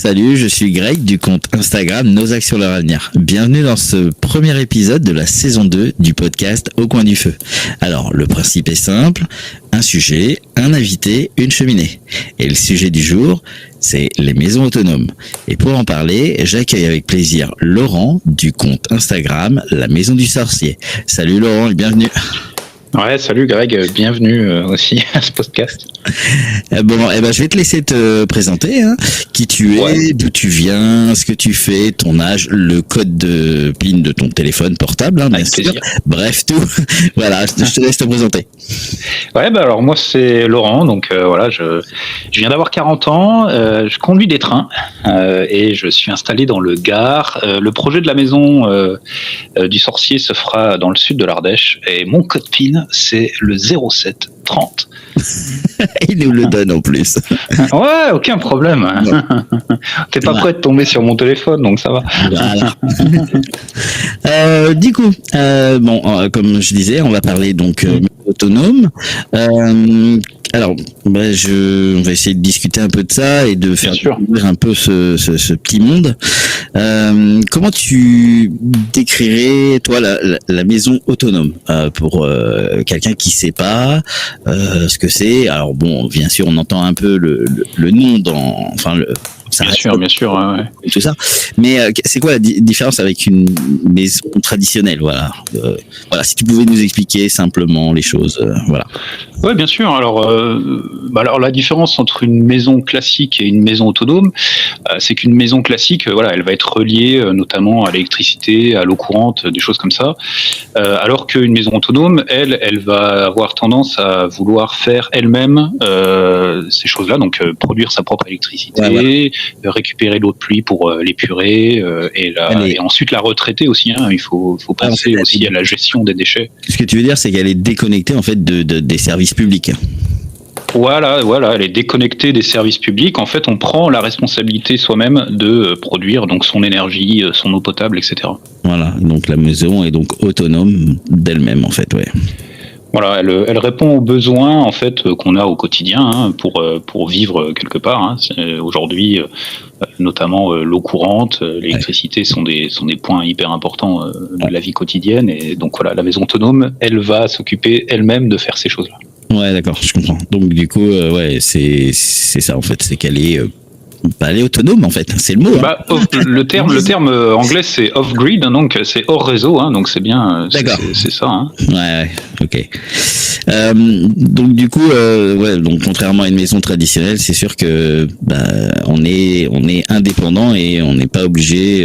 Salut, je suis Greg du compte Instagram Nos Actions Leur Avenir. Bienvenue dans ce premier épisode de la saison 2 du podcast Au Coin du Feu. Alors, le principe est simple, un sujet, un invité, une cheminée. Et le sujet du jour, c'est les maisons autonomes. Et pour en parler, j'accueille avec plaisir Laurent du compte Instagram La Maison du Sorcier. Salut Laurent et bienvenue. Ouais, salut Greg, bienvenue aussi à ce podcast. Bon, je vais te laisser te présenter, qui tu es, d'où tu viens, ce que tu fais, ton âge, le code de PIN de ton téléphone portable, bien sûr. Bref, tout. Voilà, je te laisse te présenter. Ouais, alors moi c'est Laurent, donc je viens d'avoir 40 ans, je conduis des trains et je suis installé dans le Gard. Le projet de la maison du sorcier se fera dans le sud de l'Ardèche et mon code PIN c'est le 07 30. Il nous le donne en plus. Ouais, aucun problème. T'es pas prêt de tomber sur mon téléphone, donc ça va. Voilà. Du coup, comme je disais, on va parler donc autonome. Alors, on va essayer de discuter un peu de ça et de faire découvrir un peu ce petit monde. Comment tu décrirais, toi, la maison autonome pour quelqu'un qui sait pas ce que c'est? Alors bon, bien sûr, on entend un peu le nom Bien sûr, ouais. Tout ça. Mais c'est quoi la différence avec une maison traditionnelle, voilà, si tu pouvais nous expliquer simplement les choses, voilà. Ouais, bien sûr. Alors la différence entre une maison classique et une maison autonome, c'est qu'une maison classique, elle va être reliée notamment à l'électricité, à l'eau courante, des choses comme ça. Alors qu'une maison autonome, elle va avoir tendance à vouloir faire elle-même ces choses-là, donc produire sa propre électricité, récupérer l'eau de pluie pour l'épurer et ensuite la retraiter aussi. Il faut penser aussi à la gestion des déchets. Ce que tu veux dire, c'est qu'elle est déconnectée en fait des services publics. Voilà, elle est déconnectée des services publics. En fait, on prend la responsabilité soi-même de produire donc son énergie, son eau potable, etc. Voilà, donc la maison est donc autonome d'elle-même en fait, ouais. Voilà, elle répond aux besoins en fait qu'on a au quotidien pour vivre quelque part. Aujourd'hui, notamment l'eau courante, l'électricité sont des points hyper importants de la vie quotidienne. Et donc la maison autonome, elle va s'occuper elle-même de faire ces choses-là. Ouais, d'accord, je comprends. Donc du coup, c'est ça en fait, c'est qu'elle est elle est autonome en fait, c'est le mot. Le terme anglais c'est off-grid, donc c'est hors réseau, donc c'est bien, c'est ça. Ouais, ok. Donc du coup, donc contrairement à une maison traditionnelle, c'est sûr que on est indépendant et on n'est pas obligé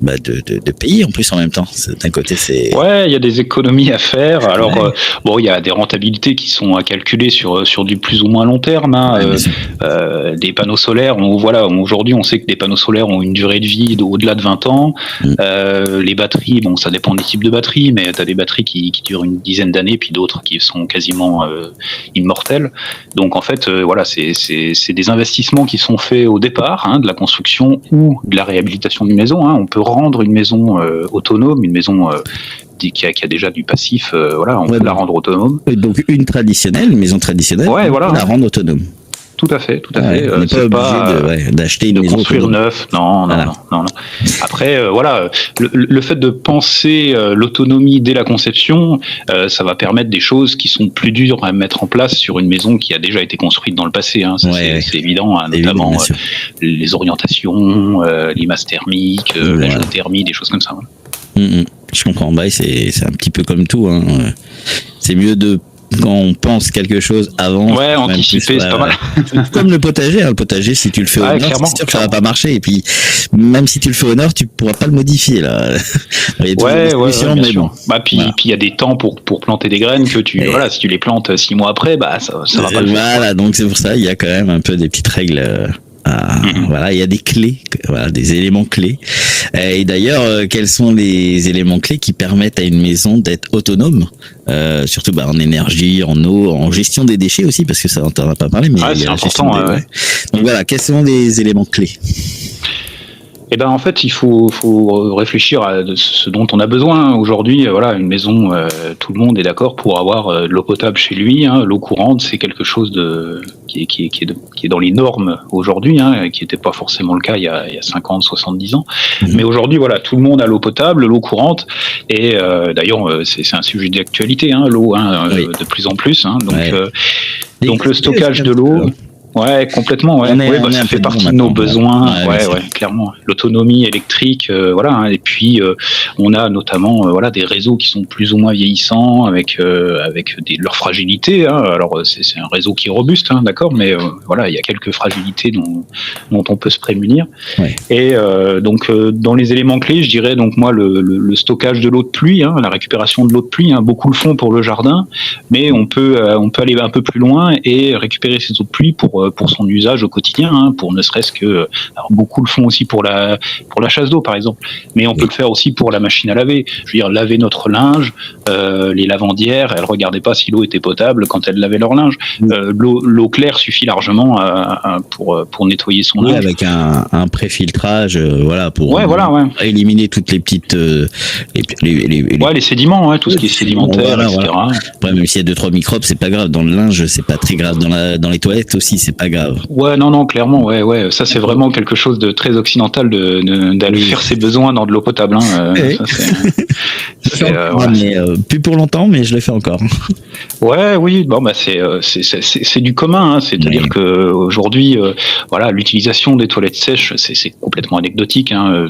de payer en plus en même temps. D'un côté, c'est... Ouais, il y a des économies à faire. Alors, il y a des rentabilités qui sont à calculer sur du plus ou moins long terme. Des panneaux solaires, aujourd'hui, on sait que des panneaux solaires ont une durée de vie au-delà de 20 ans. Les batteries, ça dépend des types de batteries, mais tu as des batteries qui durent une dizaine d'années, puis d'autres qui sont quasiment immortelles. Donc, en fait, c'est des investissements qui sont faits au départ, de la construction ou de la réhabilitation d'une maison. On peut rendre une maison autonome, une maison qui a déjà du passif, on peut la rendre autonome. Donc une maison traditionnelle, on peut la rendre autonome. Tout à fait. On n'est pas obligé d'acheter une maison construire neuf. Non. Après, le fait de penser l'autonomie dès la conception, ça va permettre des choses qui sont plus dures à mettre en place sur une maison qui a déjà été construite dans le passé. C'est évident, notamment les orientations, les masses thermiques, la géothermie, des choses comme ça. Je comprends. C'est un petit peu comme tout. C'est mieux quand on pense quelque chose avant. Ouais, anticiper, c'est pas mal. Comme le potager. Le potager, si tu le fais au nord, c'est sûr que ça va pas marcher. Et puis, même si tu le fais au nord, tu pourras pas le modifier, là. Il y a bien sûr. Puis il y a des temps pour planter des graines que si tu les plantes 6 mois après, ça va pas le faire. Voilà, donc c'est pour ça, il y a quand même un peu des petites règles. Il y a des clés, des éléments clés. Et d'ailleurs, quels sont les éléments clés qui permettent à une maison d'être autonome, surtout en énergie, en eau, en gestion des déchets aussi, parce que ça on t'en a pas parlé, mais c'est important. Donc quels sont les éléments clés? Eh ben en fait, il faut réfléchir à ce dont on a besoin aujourd'hui. Voilà, une maison, tout le monde est d'accord pour avoir de l'eau potable chez lui. Hein. L'eau courante, c'est quelque chose qui est dans les normes aujourd'hui, hein, qui n'était pas forcément le cas il y a 50, 70 ans. Mais aujourd'hui, voilà, tout le monde a l'eau potable, l'eau courante. Et d'ailleurs, c'est un sujet d'actualité, hein, l'eau, hein, de plus en plus. Hein. Donc le stockage de l'eau. Ouais, complètement. Ouais, ça fait partie de nos besoins. Ouais, clairement. L'autonomie électrique, voilà. Hein, et puis on a notamment des réseaux qui sont plus ou moins vieillissants avec leur fragilité. Hein. Alors c'est un réseau qui est robuste, hein, d'accord, mais voilà, il y a quelques fragilités dont on peut se prémunir. Ouais. Et donc dans les éléments clés, je dirais donc moi le stockage de l'eau de pluie, hein, la récupération de l'eau de pluie. Hein, beaucoup le font pour le jardin, mais on peut aller un peu plus loin et récupérer ces eaux de pluie pour son usage au quotidien, hein, pour ne serait-ce que, alors beaucoup le font aussi pour la chasse d'eau par exemple, mais on peut le faire aussi pour la machine à laver. Je veux dire, laver notre linge, les lavandières, elles regardaient pas si l'eau était potable quand elles lavaient leur linge. L'eau claire suffit largement pour nettoyer son linge. Avec un préfiltrage, pour éliminer toutes les petites les sédiments, tout ce qui est sédimentaire, etc. Après, même s'il y a 2-3 microbes, c'est pas grave. Dans le linge, c'est pas très grave. Dans les toilettes aussi, c'est pas grave. Ouais, non, clairement, ouais. Ça, c'est vraiment quelque chose de très occidental d'aller faire ses besoins dans de l'eau potable. Hein. Mais plus pour longtemps, mais je le fais encore. Ouais, oui. Bon, bah c'est du commun. Hein. C'est-à-dire que aujourd'hui, l'utilisation des toilettes sèches, c'est complètement anecdotique. Hein.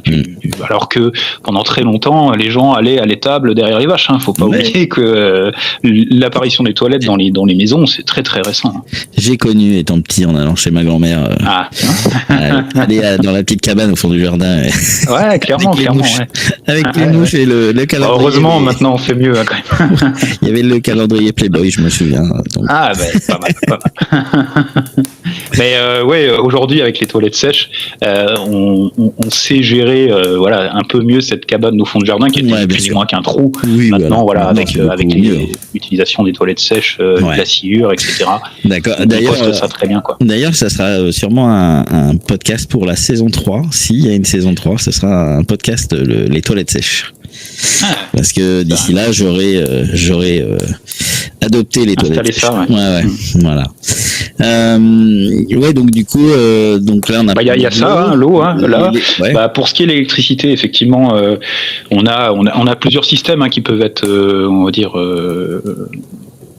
Alors que pendant très longtemps, les gens allaient à l'étable derrière les vaches. Hein. Faut pas oublier que l'apparition des toilettes dans les maisons, c'est très très récent. Hein. J'ai connu étant petit en allant chez ma grand-mère aller dans la petite cabane au fond du jardin. Ouais, clairement. Avec les mouches et le calendrier. Heureusement, maintenant on fait mieux hein, quand même. Il y avait le calendrier Playboy, je me souviens. Donc. Ah, pas mal. Mais aujourd'hui avec les toilettes sèches, on sait gérer un peu mieux cette cabane au fond du jardin qui était plus ou moins qu'un trou. Oui, maintenant avec l'utilisation des toilettes sèches, de la sciure, etc. D'accord. D'ailleurs, ça très bien quoi. D'ailleurs, ça sera sûrement un podcast pour la saison 3. S'il y a une saison 3, ce sera un podcast les toilettes sèches. Parce que d'ici là, j'aurais adopté les toilettes. Ça, voilà. Donc du coup, donc là on a. Il y a ça, hein, l'eau. Hein, là, pour ce qui est de l'électricité, effectivement, on a plusieurs systèmes qui peuvent être, on va dire,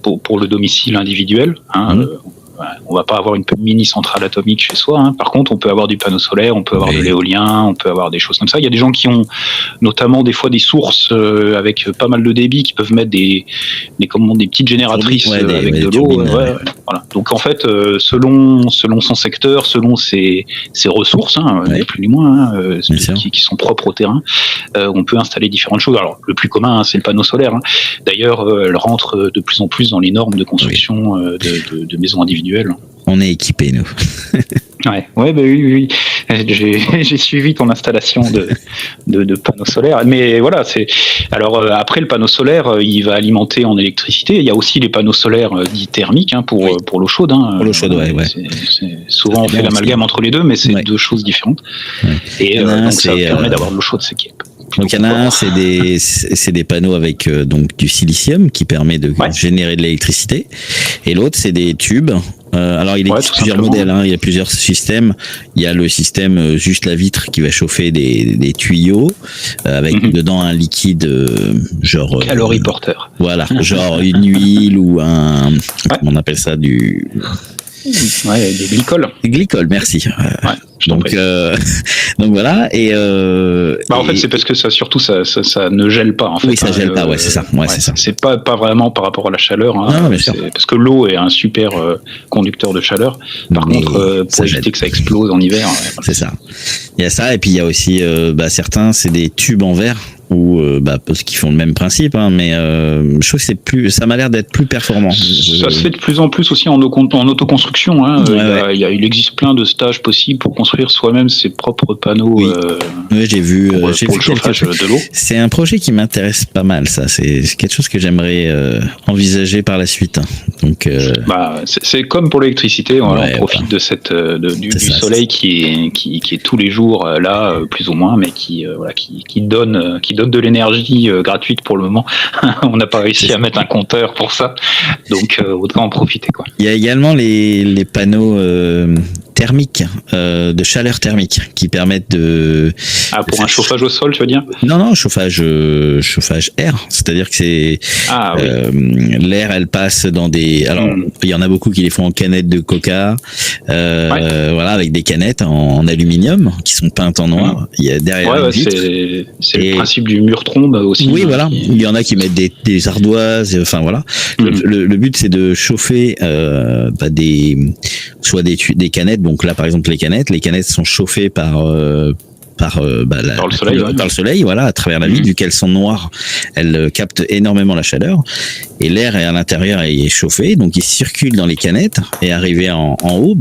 pour le domicile individuel. Hein, on va pas avoir une mini centrale atomique chez soi. Hein. Par contre, on peut avoir du panneau solaire, on peut avoir de l'éolien, on peut avoir des choses comme ça. Il y a des gens qui ont notamment des fois des sources avec pas mal de débit qui peuvent mettre des petites génératrices avec de l'eau. Voilà. Donc en fait, selon son secteur, selon ses ressources, ni plus ni moins, qui sont propres au terrain, on peut installer différentes choses. Alors le plus commun, c'est le panneau solaire. Hein. D'ailleurs, elle rentre de plus en plus dans les normes de construction de maisons individuelles. On est équipés, nous. Oui. J'ai suivi ton installation de panneaux solaires. Mais voilà, alors après le panneau solaire, il va alimenter en électricité. Il y a aussi les panneaux solaires dits thermiques pour l'eau chaude. Hein. Pour l'eau chaude, souvent on fait l'amalgame entre les deux, mais c'est deux choses différentes. Et donc ça permet d'avoir de l'eau chaude, c'est qui est. Donc il y en a un, c'est des panneaux avec donc du silicium qui permet de générer de l'électricité, et l'autre c'est des tubes. Alors il existe plusieurs modèles, il y a plusieurs systèmes. Il y a le système juste la vitre qui va chauffer des tuyaux avec dedans un liquide genre caloriporteur. Voilà, genre une huile ou comment on appelle ça, des glycols. Glycols, merci. Donc voilà en fait c'est parce que ça ne gèle pas en fait. Oui, ça gèle pas, c'est ça. C'est ça. C'est pas vraiment par rapport à la chaleur parce que l'eau est un super conducteur de chaleur. Par contre pour éviter que ça explose en hiver. C'est ça. Il y a ça, et puis il y a aussi certains c'est des tubes en verre ou parce qu'ils font le même principe, hein, mais je trouve que ça m'a l'air d'être plus performant. Ça se fait de plus en plus aussi en autoconstruction. Hein. Il existe plein de stages possibles pour construire soi-même ses propres panneaux. Oui, j'ai vu. Pour le chauffage de l'eau. C'est un projet qui m'intéresse pas mal. Ça, c'est quelque chose que j'aimerais envisager par la suite. Donc, c'est comme pour l'électricité. On profite de du soleil qui est tous les jours là, plus ou moins, mais qui donne de l'énergie gratuite pour le moment. On n'a pas réussi à mettre un compteur pour ça, donc autant en profiter, quoi. Il y a également les panneaux thermiques, de chaleur thermique, qui permettent pour un chauffage au sol, tu veux dire? Non, chauffage air, c'est-à-dire que c'est l'air, elle passe dans des. Alors, il y en a beaucoup qui les font en canettes de Coca, avec des canettes en aluminium qui sont peintes en noir. Il y a derrière. C'est le principe du mur trombe aussi. Oui, voilà. Il y en a qui mettent des ardoises. Enfin voilà. Le but, c'est de chauffer soit des canettes. Donc là, par exemple, les canettes sont chauffées par le soleil, voilà, à travers la vitre, vu qu'elles sont noires, elles captent énormément la chaleur, et l'air à l'intérieur est chauffé, donc il circule dans les canettes, et arrivé en haut,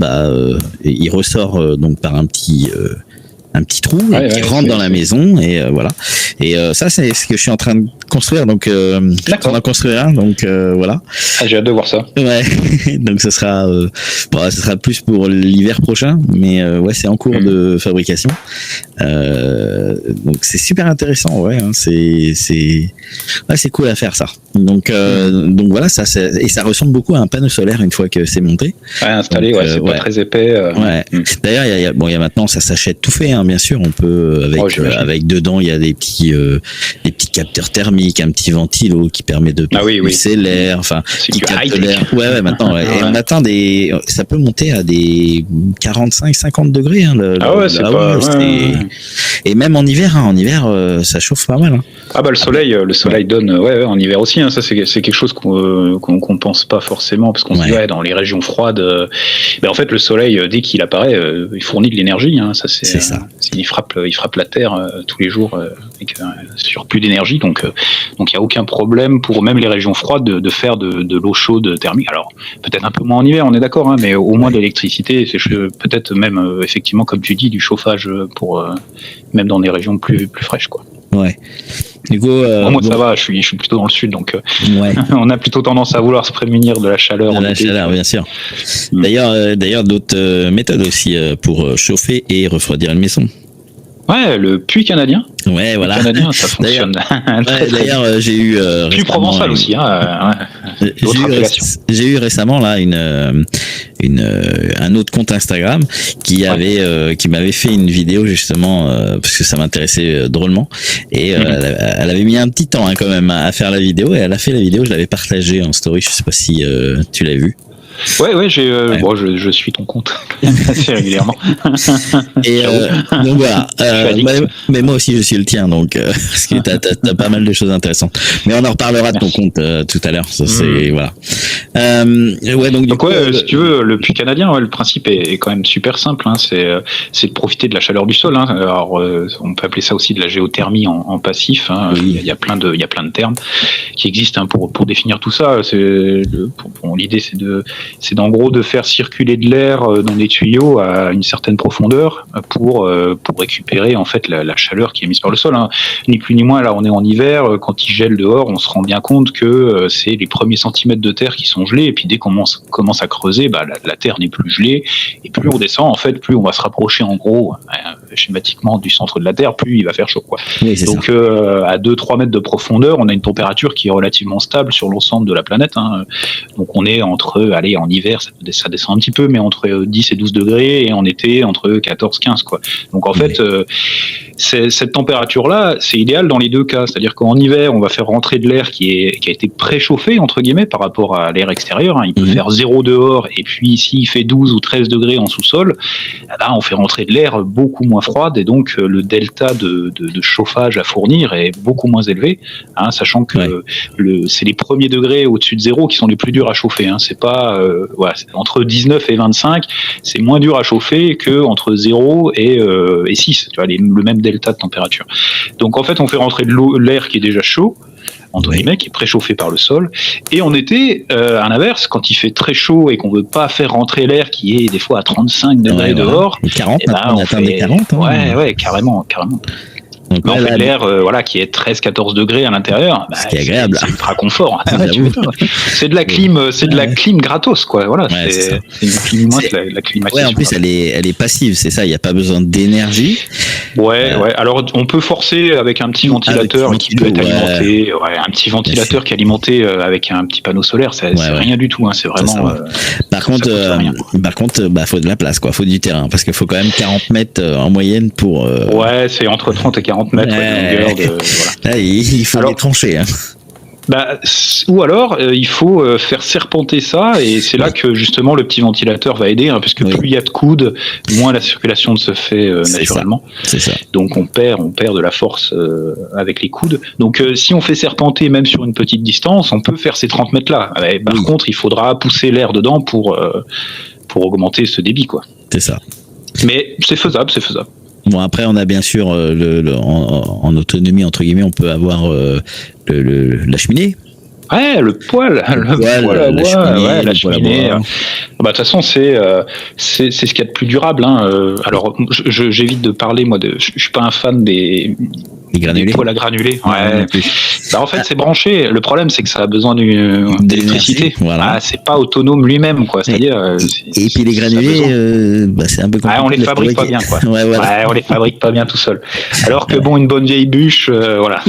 il ressort donc par un petit trou qui rentre dans la maison, et voilà. Et ça, c'est ce que je suis en train de construire, donc on en construire un, donc voilà. J'ai hâte de voir ça. Ouais, donc ce sera plus pour l'hiver prochain, mais c'est en cours de fabrication. Donc c'est super intéressant, c'est cool à faire ça. Donc voilà, et ça ressemble beaucoup à un panneau solaire une fois que c'est monté. Installé, c'est pas très épais. D'ailleurs, il y a maintenant, ça s'achète tout fait, hein, bien sûr. On peut avec dedans, il y a des petits capteurs thermiques, un petit ventilo qui permet de pousser l'air, enfin qui capte l'air. Maintenant. Et on atteint ça peut monter à des 45-50 degrés. Hein, et même en hiver, ça chauffe pas mal. Hein. Le soleil donne, en hiver aussi. Hein, ça c'est quelque chose qu'on pense pas forcément, parce qu'on se dit dans les régions froides, en fait le soleil dès qu'il apparaît, il fournit de l'énergie. Hein, ça c'est ça. Il frappe la terre tous les jours avec un surplus d'énergie, donc il n'y a aucun problème pour même les régions froides de faire de l'eau chaude thermique. Alors peut-être un peu moins en hiver, on est d'accord, hein, mais au moins de l'électricité, c'est peut-être même effectivement, comme tu dis, du chauffage pour même dans des régions plus fraîches, quoi. Ouais. Du coup, moi ça va, je suis plutôt dans le sud, donc on a plutôt tendance à vouloir se prémunir de la chaleur. De la chaleur, bien sûr. D'ailleurs, d'autres méthodes aussi pour chauffer et refroidir une maison. Ouais, le puits canadien. Ouais, voilà. Le canadien, ça fonctionne. D'ailleurs, j'ai eu puits provençal aussi, hein. J'ai eu récemment là un autre compte Instagram qui m'avait fait une vidéo justement parce que ça m'intéressait drôlement, et elle avait mis un petit temps quand même à faire la vidéo, et elle a fait la vidéo, je l'avais partagée en story, je sais pas si tu l'as vu. Je suis ton compte assez régulièrement. Et donc voilà. Mais moi aussi je suis le tien, donc parce que t'as pas mal de choses intéressantes. Mais on en reparlera de ton compte tout à l'heure. Ça c'est voilà. Si tu veux, le puits canadien, le principe est quand même super simple. Hein, c'est de profiter de la chaleur du sol. Hein. Alors on peut appeler ça aussi de la géothermie en passif. Hein. Il y a plein de termes qui existent, hein, pour définir tout ça. L'idée c'est en gros de faire circuler de l'air dans des tuyaux à une certaine profondeur pour récupérer en fait la chaleur qui est mise par le sol. Hein. Ni plus ni moins, là on est en hiver, quand il gèle dehors, on se rend bien compte que c'est les premiers centimètres de terre qui sont gelés, et puis dès qu'on commence à creuser, la terre n'est plus gelée, et plus on descend, en fait, plus on va se rapprocher en gros schématiquement du centre de la Terre, plus il va faire chaud, quoi. Oui, donc à 2-3 mètres de profondeur, on a une température qui est relativement stable sur l'ensemble de la planète. Hein. Donc on est en hiver, ça descend un petit peu, mais entre 10 et 12 degrés, et en été entre 14-15, quoi. Donc en fait, cette température-là, c'est idéal dans les deux cas. C'est-à-dire qu'en hiver, on va faire rentrer de l'air qui a été préchauffé, entre guillemets, par rapport à l'air extérieur. Hein. Il peut faire 0 dehors, et puis s'il fait 12 ou 13 degrés en sous-sol, là, on fait rentrer de l'air beaucoup moins froide et donc le delta de chauffage à fournir est beaucoup moins élevé, hein, sachant que c'est les premiers degrés au-dessus de 0 qui sont les plus durs à chauffer. Hein. C'est pas c'est entre 19 et 25, c'est moins dur à chauffer que entre 0 et 6. Tu vois, le même delta de température. Donc en fait, on fait rentrer de l'air qui est déjà chaud, entre guillemets, qui est préchauffé par le sol. Et en été, à l'inverse, quand il fait très chaud et qu'on veut pas faire rentrer l'air qui est des fois à 35 degrés dehors, 40, on atteint des 40. Ouais, carrément. Donc, on fait de l'air qui est 13-14 degrés à l'intérieur. Ce qui est agréable. C'est ultra confort. C'est de la clim, la clim gratos, quoi. Voilà, c'est une clim, la climatisation. Ouais, en plus, elle est passive, c'est ça. Il n'y a pas besoin d'énergie. Ouais. Alors, on peut forcer avec un petit ventilateur qui peut être alimenté. Un petit ventilateur qui est alimenté avec un petit panneau solaire. C'est rien du tout. Hein, c'est vraiment. Par contre, faut de la place, quoi. Faut du terrain, parce qu'il faut quand même 40 mètres en moyenne pour. Ouais, c'est entre 30 et 40 mètres de longueur. Là, il faut les trancher. Hein. Ou alors, il faut faire serpenter ça, et c'est là que justement le petit ventilateur va aider, hein, parce que plus il y a de coudes, moins la circulation se fait naturellement. C'est ça. Donc on perd de la force avec les coudes. Donc si on fait serpenter même sur une petite distance, on peut faire ces 30 mètres là. Par contre, il faudra pousser l'air dedans pour augmenter ce débit, quoi. C'est ça. Mais c'est faisable. Bon, après, on a bien sûr en autonomie, entre guillemets, on peut avoir la cheminée. Ouais, le poêle à bois, la cheminée. De toute façon, c'est ce qu'il y a de plus durable. Hein. Alors, j'évite de parler, moi, je suis pas un fan des poêles à granulés. Ouais. En fait, c'est branché. Le problème, c'est que ça a besoin d'électricité. Voilà. C'est pas autonome lui-même, quoi. C'est-à-dire. Et puis les granulés, c'est un peu compliqué. On les fabrique pas bien, quoi. On les fabrique pas bien tout seul. Alors que une bonne vieille bûche, voilà.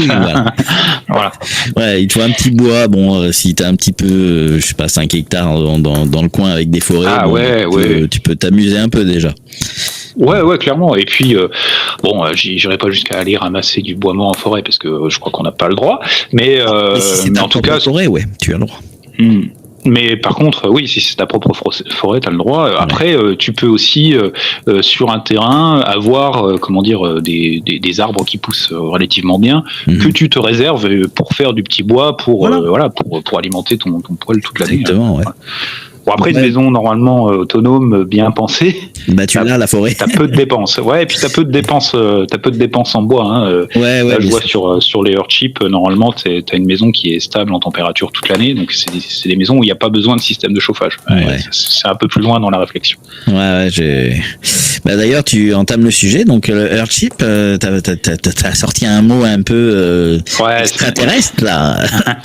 Ouais, il te faut un petit bois. Bon, si t'as un petit peu, 5 hectares dans le coin avec des forêts, tu peux t'amuser un peu déjà. Ouais, clairement. Et puis, j'irai pas jusqu'à aller ramasser du bois mort en forêt parce que je crois qu'on n'a pas le droit. Mais en tout cas, forêt, tu as le droit. Mais par contre, si c'est ta propre forêt, t'as le droit. Après, tu peux aussi sur un terrain avoir, des arbres qui poussent relativement bien, que tu te réserves pour faire du petit bois pour alimenter ton poêle toute l'année. Exactement, ouais. Bon, après, une maison normalement autonome, bien pensée. Tu l'as, la forêt. T'as peu de dépenses. Ouais, et puis t'as peu de dépenses en bois. Hein. Là, je vois sur les Earthships, normalement, t'as une maison qui est stable en température toute l'année. Donc, c'est des maisons où il n'y a pas besoin de système de chauffage. C'est un peu plus loin dans la réflexion. D'ailleurs, tu entames le sujet. Donc, le Earthship, t'as sorti un mot un peu extraterrestre, là.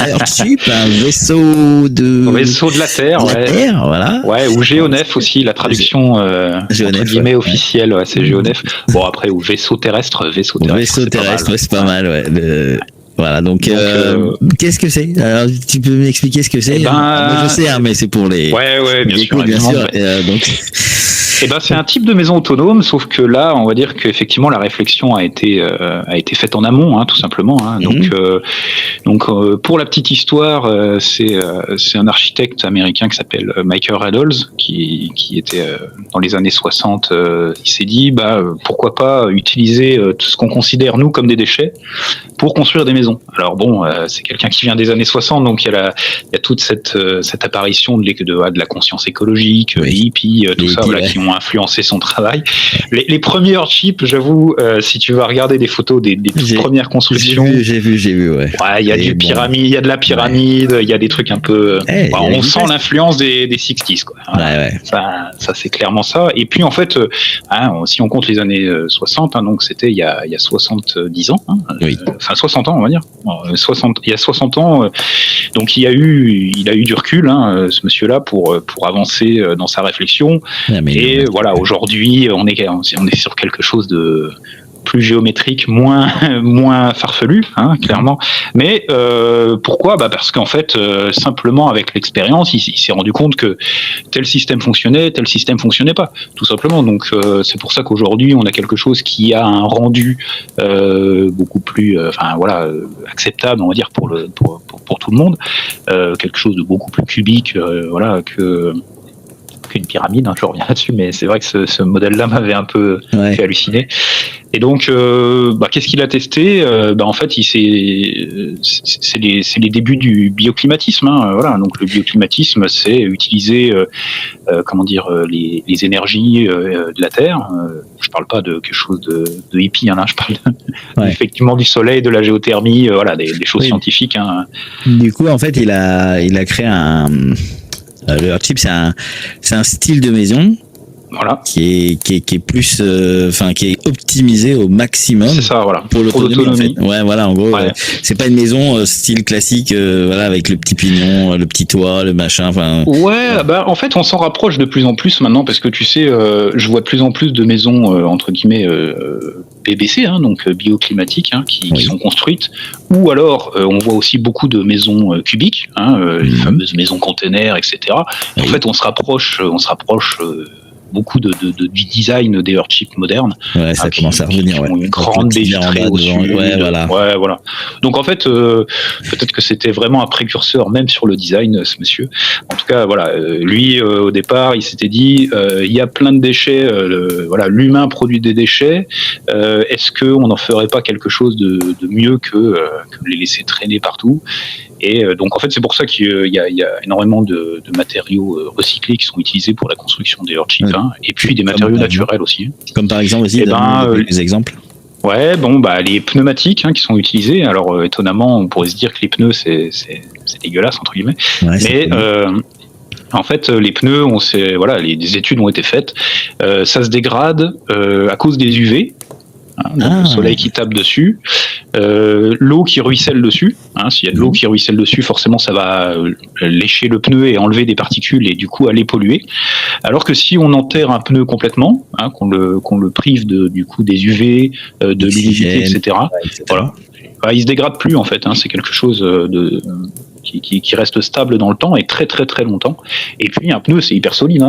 Earthship, un vaisseau de la Terre, voilà. Ou Géonef aussi, la traduction entre guillemets officielle, c'est Géonef. Bon, après, ou vaisseau terrestre, c'est pas mal, Voilà, donc qu'est-ce que c'est? Alors, tu peux m'expliquer ce que c'est? Moi, je sais, mais c'est pour les. Bien sûr. C'est un type de maison autonome, sauf que là, on va dire qu'effectivement, la réflexion a été faite en amont, hein, tout simplement. Hein. Donc, pour la petite histoire, c'est un architecte américain qui s'appelle Michael Reynolds, qui était dans les années 60. Il s'est dit, pourquoi pas utiliser tout ce qu'on considère nous comme des déchets pour construire des maisons. Alors bon, c'est quelqu'un qui vient des années 60, donc il y a toute cette apparition de la conscience écologique, les hippies, tout ça, qui ont influencé son travail. Les premiers Earthships, j'avoue, si tu vas regarder des photos des toutes premières constructions, j'ai vu, ouais. Il y a pyramide, il y a de la pyramide, il y a des trucs un peu. On sent l'influence des 60s, quoi. Ça c'est clairement ça. Et puis en fait, si on compte les années 60, donc c'était il y a 70 ans. 60 ans, on va dire. Il y a 60 ans, donc il a eu du recul, ce monsieur-là, pour avancer dans sa réflexion. Et voilà, aujourd'hui, on est sur quelque chose de plus géométrique, moins farfelu, clairement. Mais pourquoi ? Parce qu'en fait, simplement avec l'expérience, il s'est rendu compte que tel système fonctionnait pas, tout simplement. Donc c'est pour ça qu'aujourd'hui, on a quelque chose qui a un rendu beaucoup plus, acceptable, on va dire, pour tout le monde. Quelque chose de beaucoup plus cubique, qu'une pyramide, je reviens là-dessus, mais c'est vrai que ce modèle-là m'avait un peu fait halluciner. Et donc, qu'est-ce qu'il a testé ? En fait, c'est les débuts du bioclimatisme. Voilà. Donc, le bioclimatisme, c'est utiliser, les énergies de la Terre. Je parle pas de quelque chose de hippie. Là, je parle effectivement du soleil, de la géothermie, des choses scientifiques. Du coup, en fait, il a créé le Earthship, c'est un style de maison. Voilà. Qui est plus, qui est optimisé au maximum. C'est ça, voilà. Pour l'autonomie. En fait. Ouais, voilà, en gros, c'est pas une maison style classique, avec le petit pignon, le petit toit, le machin, en fait, on s'en rapproche de plus en plus maintenant parce que tu sais, je vois de plus en plus de maisons, entre guillemets, BBC, donc bioclimatiques, qui sont construites. Ou alors, on voit aussi beaucoup de maisons cubiques, les fameuses maisons containers, etc. Et en fait, on se rapproche beaucoup du design des Earthship modernes. Ouais, ça commence à revenir. Ont une grande baie vitrée au-dessus. Voilà. Donc en fait, peut-être que c'était vraiment un précurseur même sur le design, ce monsieur. En tout cas, lui, au départ, il s'était dit, il y a plein de déchets. L'humain produit des déchets. Est-ce qu'on n'en ferait pas quelque chose de mieux que les laisser traîner partout ? Et donc en fait, c'est pour ça qu'il y a énormément de matériaux recyclés qui sont utilisés pour la construction des Earthship, et puis des matériaux naturels aussi. Comme par exemple aussi, des exemples. Ouais, les pneumatiques qui sont utilisés. Alors étonnamment, on pourrait se dire que les pneus c'est dégueulasse entre guillemets, mais en fait, les pneus, des études ont été faites. Ça se dégrade à cause des UV. Le soleil qui tape dessus, l'eau qui ruisselle dessus. S'il y a de l'eau qui ruisselle dessus, forcément ça va lécher le pneu et enlever des particules et du coup aller polluer. Alors que si on enterre un pneu complètement, qu'on le prive des UV, de l'humidité, etc. Voilà, il se dégrade plus en fait. C'est quelque chose qui reste stable dans le temps et très très très longtemps. Et puis un pneu c'est hyper solide.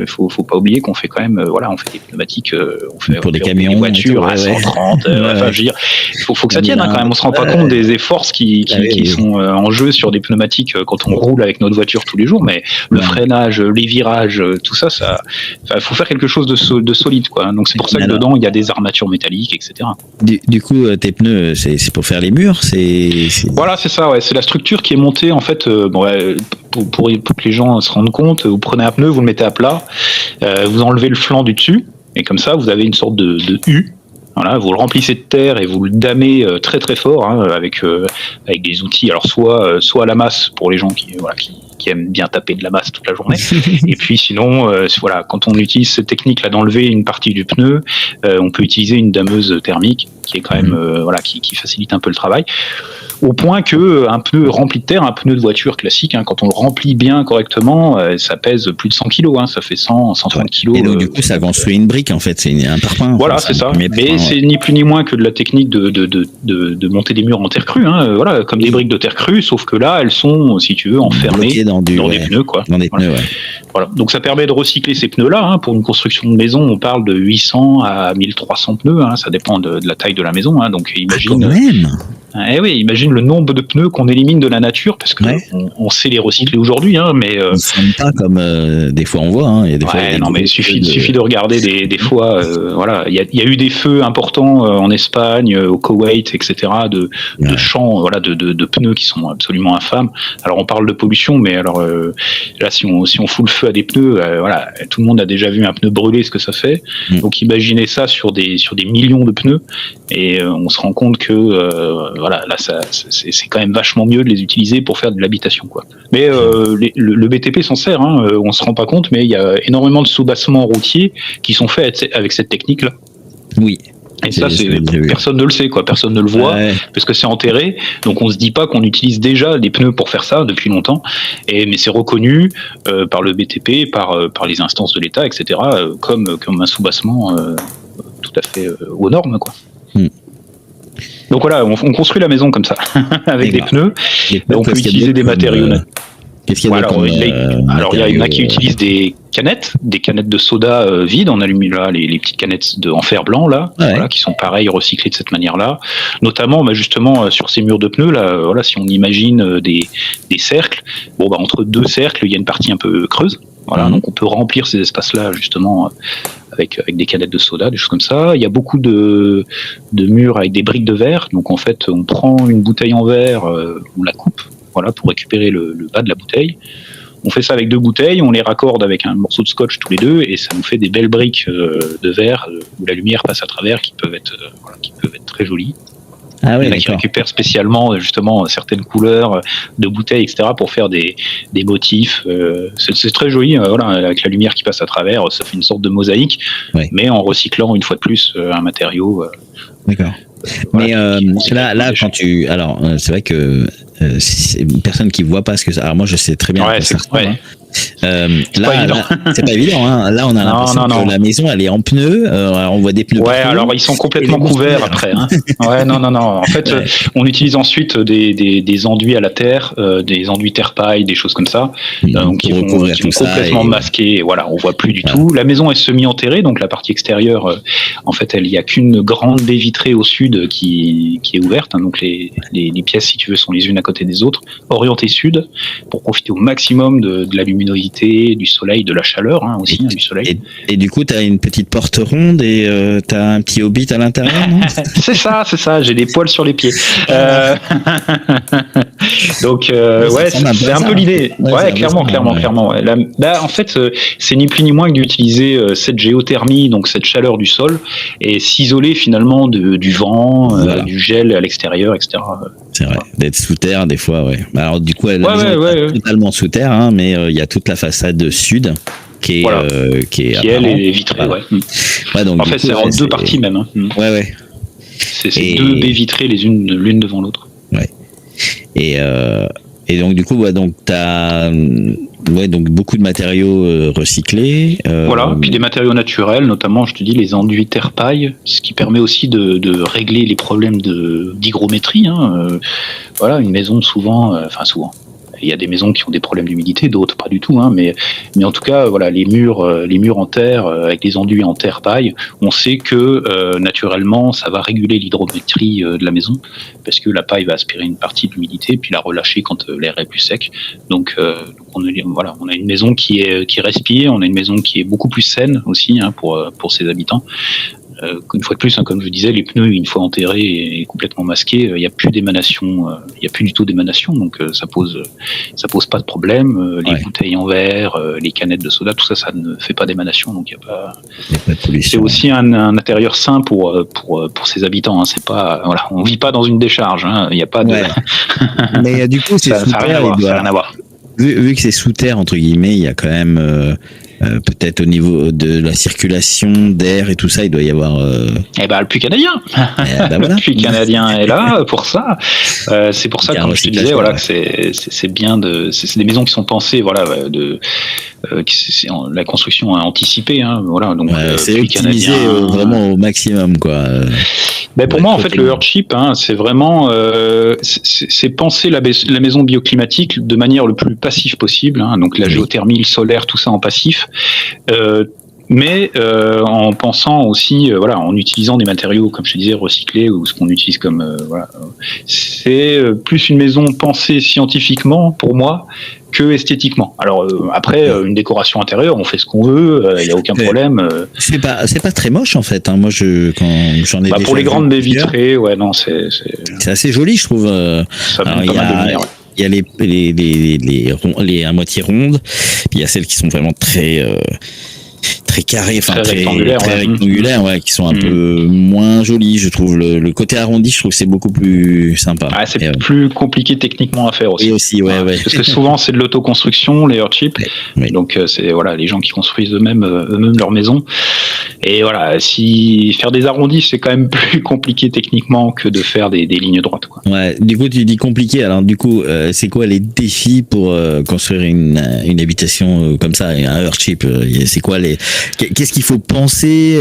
Faut pas oublier qu'on fait quand même on fait des pneumatiques, pour des camions, des voitures à 130. Je veux dire, faut que ça tienne quand même. On se rend pas compte des efforts qui sont en jeu sur des pneumatiques quand on roule avec notre voiture tous les jours. Mais le freinage, les virages, tout ça, faut faire quelque chose de solide, quoi. Donc c'est pour ça que dedans il y a des armatures métalliques, etc. Du coup, tes pneus, c'est pour faire les murs, Voilà, c'est ça. Ouais, c'est la structure qui est montée en fait. Pour que les gens se rendent compte, vous prenez un pneu, vous le mettez à plat, vous enlevez le flanc du dessus, et comme ça, vous avez une sorte de U. Voilà, vous le remplissez de terre et vous le damez très très fort avec des outils. Alors soit à la masse pour les gens qui aiment bien taper de la masse toute la journée. Et puis sinon, quand on utilise cette technique là d'enlever une partie du pneu, on peut utiliser une dameuse thermique qui est quand même qui facilite un peu le travail. Au point que un pneu rempli de terre, un pneu de voiture classique, quand on le remplit bien correctement, ça pèse plus de 100 kg, ça fait 130 kg. Et donc du coup, ça construit une brique en fait, c'est un parpaing. Voilà, c'est ça. Mais c'est ni plus ni moins que de la technique de monter des murs en terre crue, comme des briques de terre crue, sauf que là, elles sont, si tu veux, enfermées dans des pneus, quoi. Dans des pneus, Voilà. Donc ça permet de recycler ces pneus-là. Pour une construction de maison, on parle de 800 à 1300 pneus. Ça dépend de la taille de la maison. Donc imagine. Quand même. Imagine le nombre de pneus qu'on élimine de la nature, parce que on sait les recycler aujourd'hui, mais ils sont pas comme des fois on voit. Il y a des fois. Mais il suffit de regarder des fois. Il y a eu des feux importants en Espagne, au Koweït, etc. de champs, de pneus qui sont absolument infâmes. Alors on parle de pollution, mais alors là si on fout le feu à des pneus, tout le monde a déjà vu un pneu brûler, ce que ça fait. Donc imaginez ça sur des millions de pneus, et on se rend compte que là, c'est quand même vachement mieux de les utiliser pour faire de l'habitation, quoi. Mais le BTP s'en sert, on se rend pas compte, mais il y a énormément de soubassements routiers qui sont faits avec cette technique-là. Oui. Et ça, personne ne le sait, quoi. Personne ne le voit, parce que c'est enterré. Donc on se dit pas qu'on utilise déjà des pneus pour faire ça depuis longtemps. Mais c'est reconnu par le BTP, par les instances de l'État, etc. Comme un soubassement tout à fait aux normes, quoi. Donc voilà, on construit la maison comme ça, avec des pneus. On peut utiliser des matériaux. Qu'est-ce qu'il y a alors il y en a qui utilisent des canettes de soda vides. On allume là les petites canettes en fer blanc là, qui sont pareilles recyclées de cette manière-là. Notamment, justement sur ces murs de pneus là, si on imagine des cercles, entre deux cercles, il y a une partie un peu creuse. Voilà, donc on peut remplir ces espaces-là justement avec des canettes de soda, des choses comme ça. Il y a beaucoup de murs avec des briques de verre. Donc en fait, on prend une bouteille en verre, on la coupe, voilà, pour récupérer le bas de la bouteille. On fait ça avec 2 bouteilles, on les raccorde avec un morceau de scotch tous les 2 et ça nous fait des belles briques de verre où la lumière passe à travers, qui peuvent être très jolies. Ah oui, il y en a qui récupèrent spécialement justement certaines couleurs de bouteilles, etc. pour faire des motifs. C'est très joli, voilà, avec la lumière qui passe à travers, ça fait une sorte de mosaïque, mais en recyclant une fois de plus un matériau. D'accord. Voilà, mais là, quand tu, alors, c'est vrai que c'est une personne qui voit pas ce que ça. Alors moi, je sais très bien. C'est là, c'est pas évident. Hein. Là, on a l'impression que la maison, elle est en pneus. On voit des pneus. Ouais, alors ils sont complètement couverts après. Hein. Ouais, non. En fait, on utilise ensuite des enduits à la terre, des enduits terre-paille, des choses comme ça, donc qui vont complètement masquer. Voilà, on voit plus du tout. La maison est semi-enterrée, donc la partie extérieure, en fait, il y a qu'une grande baie vitrée au sud qui est ouverte. Hein, donc les pièces, si tu veux, sont les unes à côté des autres, orientées sud, pour profiter au maximum de la luminosité, du soleil, de la chaleur aussi, du soleil. Et du coup, tu as une petite porte ronde et tu as un petit hobbit à l'intérieur, non? C'est ça, j'ai des poils sur les pieds. Donc, c'est un peu l'idée. Ouais, clairement. Ouais. En fait, c'est ni plus ni moins que d'utiliser cette géothermie, donc cette chaleur du sol, et s'isoler finalement du vent, du gel à l'extérieur, etc. C'est vrai, d'être sous terre des fois, ouais. Alors du coup, la maison est totalement sous terre, hein, mais il y a toute la façade sud qui elle est vitrée. Voilà. Ouais, donc, en fait, c'est en 2 parties même. Hein. Ouais. C'est 2 baies vitrées l'une devant l'autre. Ouais. Et donc du coup, donc t'as donc beaucoup de matériaux recyclés. Voilà, puis des matériaux naturels, notamment, je te dis, les enduits terre-paille, ce qui permet aussi de régler les problèmes d'hygrométrie. Voilà, une maison souvent. Il y a des maisons qui ont des problèmes d'humidité, d'autres pas du tout, mais en tout cas, voilà, les murs en terre avec les enduits en terre-paille, on sait que naturellement, ça va réguler l'hydrométrie de la maison, parce que la paille va aspirer une partie de l'humidité puis la relâcher quand l'air est plus sec. Donc on a une maison qui respire, on a une maison qui est beaucoup plus saine aussi pour ses habitants. Une fois de plus, comme je disais, les pneus, une fois enterrés et complètement masqués, il n'y a plus d'émanation, il n'y a plus du tout d'émanation, donc ça pose pas de problème. Les bouteilles en verre, les canettes de soda, tout ça, ça ne fait pas d'émanation, donc il n'y a pas de pollution. C'est aussi un intérieur sain pour ses habitants. Hein. C'est pas, voilà, on vit pas dans une décharge. Il n'y a pas de. Ouais. Mais du coup, c'est ça n'a rien à voir. Vu que c'est sous terre entre guillemets, il y a quand même. Peut-être au niveau de la circulation d'air et tout ça, il doit y avoir. Le puits canadien. Voilà. Le puits canadien est là pour ça. C'est pour ça, comme je te disais, voilà, que c'est bien c'est des maisons qui sont pensées, voilà, c'est la construction anticipée, voilà. Donc c'est optimisé vraiment au maximum, quoi. Pour moi, en fait, le Earthship, c'est vraiment, c'est penser la maison bioclimatique de manière le plus passive possible. Donc la géothermie, le solaire, tout ça en passif. Mais en pensant aussi, en utilisant des matériaux, comme je te disais, recyclés, ou ce qu'on utilise comme, c'est plus une maison pensée scientifiquement pour moi que esthétiquement. Alors après, une décoration intérieure, on fait ce qu'on veut, il n'y a aucun problème. C'est pas très moche en fait. Moi, quand j'en ai déjà pour les grandes baies vitrées, c'est assez joli, je trouve. Ça donne pas mal de lumière. Il y a les à moitié rondes, puis il y a celles qui sont vraiment très carrées, très rectangulaires, qui sont un peu moins jolies, je trouve. Le côté arrondi, je trouve que c'est beaucoup plus sympa. C'est plus compliqué techniquement à faire aussi. Et aussi, parce que souvent c'est de l'autoconstruction, les Earthship. Donc c'est les gens qui construisent eux-mêmes leur maison. Et voilà, faire des arrondis, c'est quand même plus compliqué techniquement que de faire des lignes droites, quoi. Ouais, du coup tu dis compliqué. Alors du coup, c'est quoi les défis pour construire une habitation comme ça, un Earthship? C'est quoi qu'est-ce qu'il faut penser,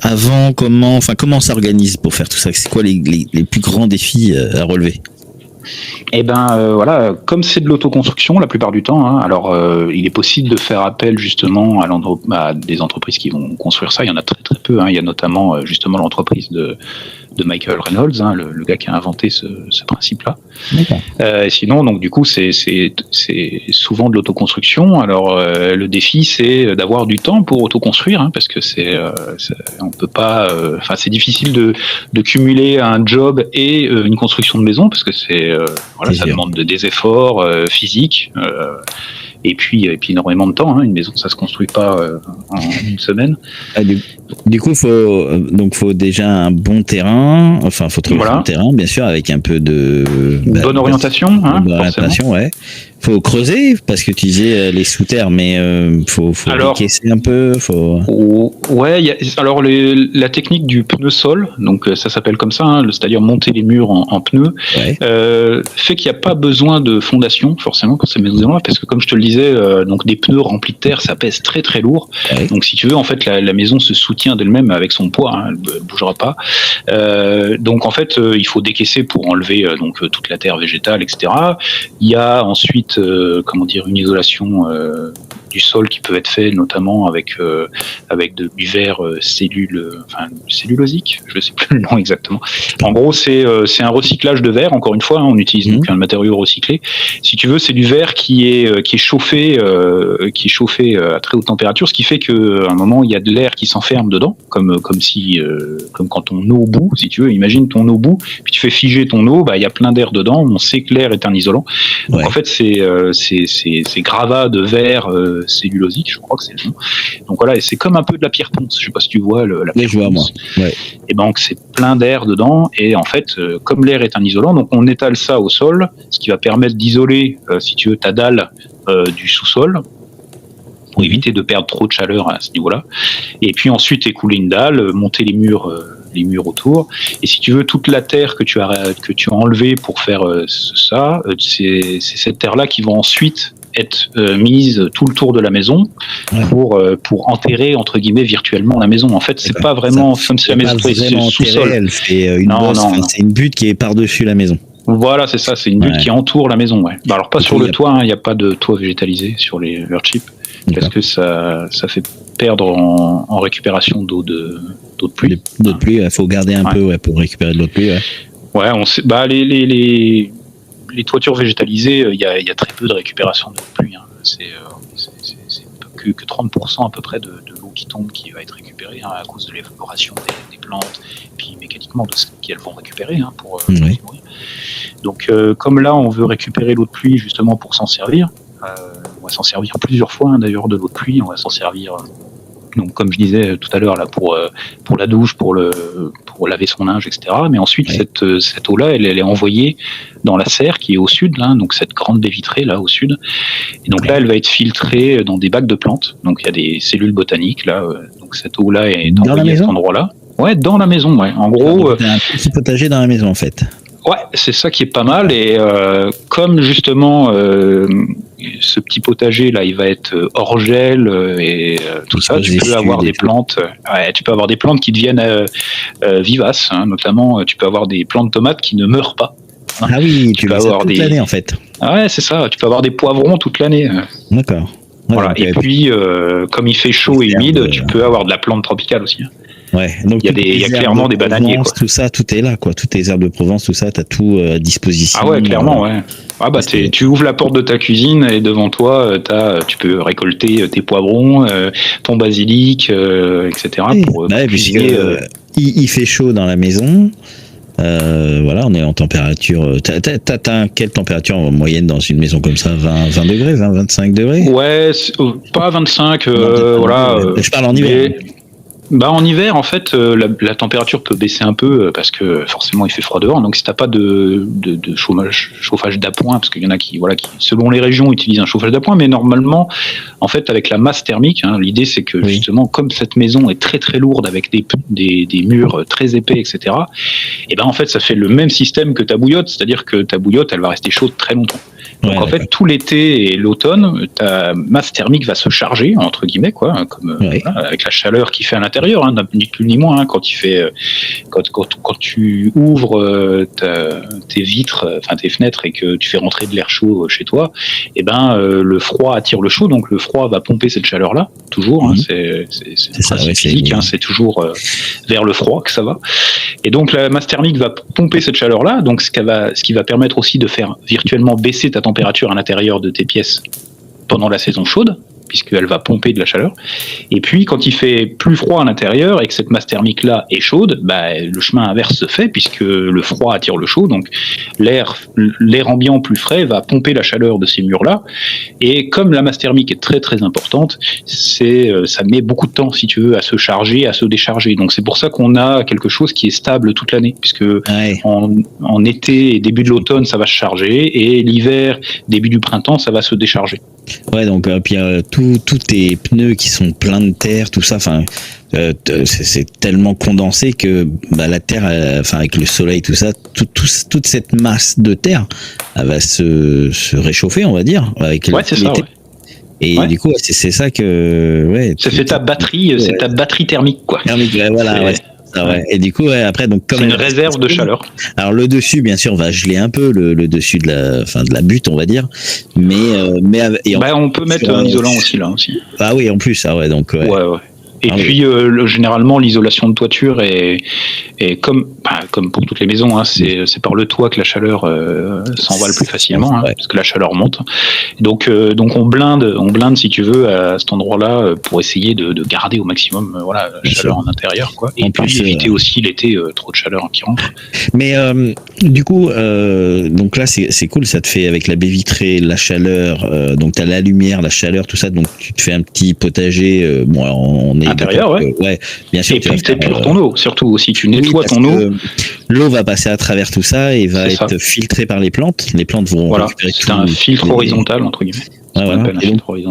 avant, comment s'organise pour faire tout ça? C'est quoi les plus grands défis à relever? Et voilà, comme c'est de l'autoconstruction la plupart du temps, hein, alors il est possible de faire appel justement à des entreprises qui vont construire ça. Il y en a très très peu. Hein. Il y a notamment justement l'entreprise de Michael Reynolds, hein, le gars qui a inventé ce principe-là. Sinon, donc du coup, c'est souvent de l'autoconstruction. Alors le défi, c'est d'avoir du temps pour autoconstruire, hein, parce que on peut pas. Enfin, c'est difficile de cumuler un job et une construction de maison, parce que ça demande des efforts physiques. Et puis énormément de temps. Hein. Une maison, ça se construit pas en une semaine. Du coup, faut déjà un bon terrain. Enfin, faut trouver un bon terrain, bien sûr, avec un peu de bonne orientation. Bonne orientation, ouais. Faut creuser, parce que tu disais les sous-terres, mais faut décaisser un peu. Ouais, alors la technique du pneu sol, donc ça s'appelle comme ça, hein, c'est-à-dire monter les murs en pneus, fait qu'il n'y a pas besoin de fondation forcément pour ces maisons-là, parce que comme je te le disais, donc des pneus remplis de terre, ça pèse très très lourd. Donc si tu veux, en fait, la maison se soutient d'elle-même avec son poids, hein, elle ne bougera pas. Donc en fait, il faut décaisser pour enlever toute la terre végétale, etc. Il y a ensuite une isolation du sol qui peut être fait notamment avec du verre cellulosique, je ne sais plus le nom exactement. En gros, c'est un recyclage de verre, encore une fois, hein, on utilise donc un matériau recyclé. Si tu veux, c'est du verre qui est chauffé à très haute température, ce qui fait qu'à un moment, il y a de l'air qui s'enferme dedans, comme quand ton eau bout, si tu veux, imagine ton eau bout, puis tu fais figer ton eau, il y a plein d'air dedans, on sait que l'air est un isolant. Donc en fait, c'est gravats de verre cellulosique, je crois que c'est le nom. Donc voilà, et c'est comme un peu de la pierre ponce. Je sais pas si tu vois la pierre ponce. Ouais. Et donc c'est plein d'air dedans, et en fait, comme l'air est un isolant, donc on étale ça au sol, ce qui va permettre d'isoler, si tu veux, ta dalle du sous-sol, pour éviter de perdre trop de chaleur à ce niveau-là. Et puis ensuite écouler une dalle, monter les murs autour. Et si tu veux, toute la terre que tu as enlevée pour faire ça, c'est cette terre-là qui va ensuite être mise tout le tour de la maison pour enterrer entre guillemets virtuellement la maison. En fait, c'est pas vraiment comme si la maison était sous-sol. C'est une butte qui est par-dessus la maison. Voilà, c'est ça, c'est une butte qui entoure la maison. Ouais. Alors pas sur le toit, il n'y a pas de toit végétalisé sur les Earthships, parce que ça fait perdre en récupération d'eau de pluie. D'eau de pluie, il faut garder un peu pour récupérer de l'eau de pluie. Ouais, on sait, les toitures végétalisées, il y a très peu de récupération d'eau de pluie. Hein. C'est que 30% à peu près de l'eau qui tombe qui va être récupérée, hein, à cause de l'évaporation des plantes, puis mécaniquement de ce qu'elles vont récupérer pour mourir. Donc comme là on veut récupérer l'eau de pluie justement pour s'en servir, on va s'en servir plusieurs fois, hein, d'ailleurs, de l'eau de pluie. On va s'en servir, donc comme je disais tout à l'heure, là, pour la douche, pour laver son linge, etc. Mais ensuite cette eau-là, elle est envoyée dans la serre qui est au sud, là, donc cette grande baie vitrée là au sud. Et donc là, elle va être filtrée dans des bacs de plantes. Donc il y a des cellules botaniques là. Donc cette eau-là est envoyée à cet endroit-là. Ouais, dans la maison. Ouais. En gros, il y a un petit potager dans la maison en fait. Ouais, c'est ça qui est pas mal. Et comme justement ce petit potager là, il va être hors gel et tout ça, tu peux avoir des plantes. Tu peux avoir des plantes qui deviennent vivaces, hein, notamment. Tu peux avoir des plantes de tomates qui ne meurent pas. Hein. Ah oui, tu peux avoir toute l'année en fait. Ah ouais, c'est ça. Tu peux avoir des poivrons toute l'année. D'accord. Ouais, voilà. Et puis, comme il fait chaud et humide, tu peux avoir de la plante tropicale aussi. Ouais, donc il y a clairement des bananiers, quoi. Tout ça, tout est là, quoi. Toutes les herbes de Provence, tout ça, t'as tout à disposition. Ah ouais, clairement, ouais. Ah bah tu ouvres la porte de ta cuisine et devant toi, tu peux récolter tes poivrons, ton basilic, etc. pour cuisiner. Il fait chaud dans la maison. Voilà, on est en température. T'as quelle température en moyenne dans une maison comme ça? 20 degrés, 25 degrés? Ouais, pas 25. Voilà. Je parle en hiver. En hiver, en fait, la température peut baisser un peu parce que forcément il fait froid dehors. Donc si t'as pas de chauffage d'appoint, parce qu'il y en a qui selon les régions utilisent un chauffage d'appoint, mais normalement, en fait, avec la masse thermique, hein, l'idée c'est que justement, comme cette maison est très très lourde avec des murs très épais, etc. Et ben en fait, ça fait le même système que ta bouillotte, c'est-à-dire que ta bouillotte, elle va rester chaude très longtemps. Donc en fait, tout l'été et l'automne, ta masse thermique va se charger, entre guillemets, quoi, comme avec la chaleur qui fait à l'intérieur. l'intérieur, hein, ni plus ni moins. Hein, quand tu ouvres tes vitres, enfin tes fenêtres, et que tu fais rentrer de l'air chaud chez toi, et ben le froid attire le chaud, donc le froid va pomper cette chaleur-là, toujours. Hein, c'est principe physique, hein, c'est toujours vers le froid que ça va. Et donc la masse thermique va pomper cette chaleur-là, donc ce qui va permettre aussi de faire virtuellement baisser ta température à l'intérieur de tes pièces pendant la saison chaude, puisqu'elle va pomper de la chaleur. Et puis, quand il fait plus froid à l'intérieur et que cette masse thermique-là est chaude, le chemin inverse se fait, puisque le froid attire le chaud. Donc, l'air ambiant plus frais va pomper la chaleur de ces murs-là. Et comme la masse thermique est très, très importante, ça met beaucoup de temps, si tu veux, à se charger, à se décharger. Donc, c'est pour ça qu'on a quelque chose qui est stable toute l'année, puisque en été et début de l'automne, ça va se charger, et l'hiver, début du printemps, ça va se décharger. Ouais, donc puis tous tes pneus qui sont pleins de terre, tout ça, enfin, c'est tellement condensé que la terre, avec le soleil, tout ça, toute cette masse de terre, elle va se réchauffer, on va dire, avec c'est ça. Ouais. Et du coup, c'est ça que c'est ta batterie, c'est ta batterie thermique, quoi. Thermique, voilà. Ouais. Ah ouais. Et du coup, après, donc comme c'est une réserve de chaleur. Alors le dessus, bien sûr, va geler un peu le dessus de la butte, on va dire. Mais on peut mettre un isolant aussi là aussi. Ah oui, en plus, donc. Ouais. Et puis généralement l'isolation de toiture est comme pour toutes les maisons, hein, c'est par le toit que la chaleur s'envole plus facilement, hein, parce que la chaleur monte. Donc on blinde si tu veux à cet endroit-là pour essayer de garder au maximum la chaleur en intérieur, quoi. Et puis éviter aussi l'été trop de chaleur qui rentre. Mais du coup donc là c'est cool, ça te fait avec la baie vitrée, la chaleur, donc t'as la lumière, la chaleur, tout ça, donc tu te fais un petit potager. On est intérieur, bien sûr. Et puis tu épures ton eau, surtout aussi, tu nettoies ton eau. L'eau va passer à travers tout ça et va être filtrée par les plantes. Les plantes vont récupérer c'est un filtre horizontal, entre guillemets.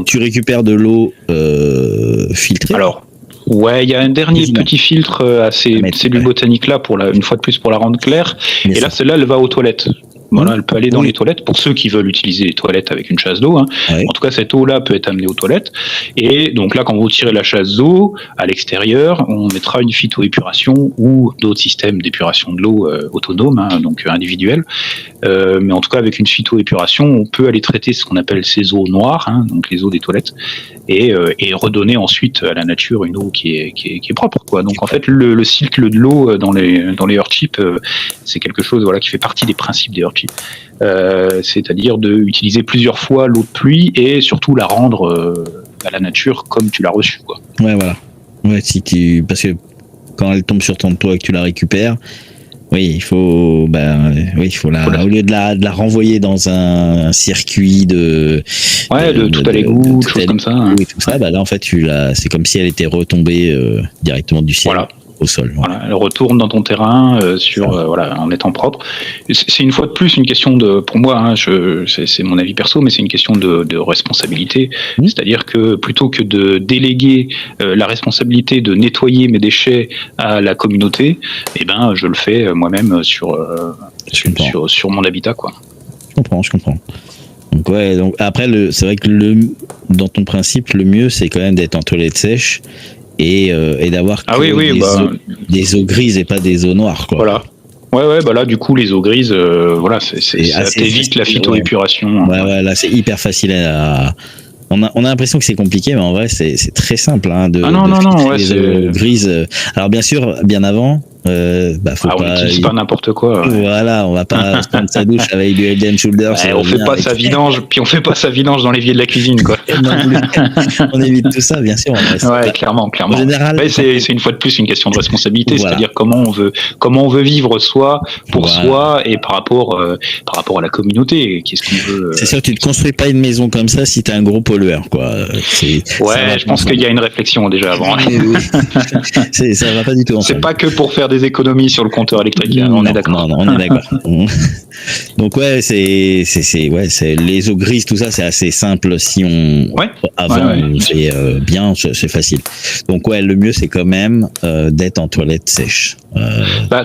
Tu récupères de l'eau filtrée. Alors, il y a un dernier petit filtre à ces cellules botaniques là une fois de plus pour la rendre claire. Et là, celle-là, elle va aux toilettes. Voilà, elle peut aller dans les toilettes pour ceux qui veulent utiliser les toilettes avec une chasse d'eau. Hein. En tout cas, cette eau-là peut être amenée aux toilettes. Et donc là, quand vous tirez la chasse d'eau à l'extérieur, on mettra une phytoépuration ou d'autres systèmes d'épuration de l'eau autonomes, hein, donc individuels. Mais en tout cas, avec une phytoépuration, on peut aller traiter ce qu'on appelle ces eaux noires, hein, donc les eaux des toilettes, et redonner ensuite à la nature une eau qui est propre, quoi. Donc en fait, le cycle de l'eau dans les earthchips, c'est quelque chose qui fait partie des principes des earthchips. C'est-à-dire d'utiliser plusieurs fois l'eau de pluie et surtout la rendre à la nature comme tu l'as reçue, quoi. Ouais, voilà. Ouais, parce que quand elle tombe sur ton toit et que tu la récupères, il faut au lieu de la renvoyer dans un circuit de tout à l'égout, choses comme ça. Hein. Et tout ça, là en fait c'est comme si elle était retombée directement du ciel. Au sol. Voilà, elle retourne dans ton terrain en étant propre. C'est une fois de plus une question pour moi, hein, c'est mon avis perso, mais c'est une question de responsabilité. C'est-à-dire que plutôt que de déléguer la responsabilité de nettoyer mes déchets à la communauté, je le fais moi-même sur mon habitat, quoi. Je comprends. Donc après c'est vrai que dans ton principe, le mieux c'est quand même d'être en toilette sèche. Et d'avoir des eaux grises et pas des eaux noires, quoi. Voilà. Là du coup les eaux grises, ça t'évite la phytoépuration. Là c'est hyper facile on a l'impression que c'est compliqué, mais en vrai c'est très simple, hein, de les eaux grises. Alors bien sûr, bien avant. On n'utilise pas n'importe quoi. Voilà, on va pas se prendre sa douche avec du Head and Shoulders. On fait pas sa vidange, puis on fait pas sa vidange dans l'évier de la cuisine, quoi. On évite tout ça, bien sûr. Clairement. En général, c'est une fois de plus une question de responsabilité, c'est-à-dire comment on veut vivre soi pour soi et par rapport à la communauté. Qu'est-ce qu'on veut. C'est sûr, tu te construis pas une maison comme ça si t'es un gros pollueur, quoi. Je pense qu'il y a une réflexion déjà avant. Ça va pas du tout ensemble. C'est pas que pour faire des économies sur le compteur électrique. On est d'accord. Non, on est d'accord. Donc c'est les eaux grises, tout ça, c'est assez simple si on fait bien, c'est facile. Donc le mieux c'est quand même d'être en toilette sèche.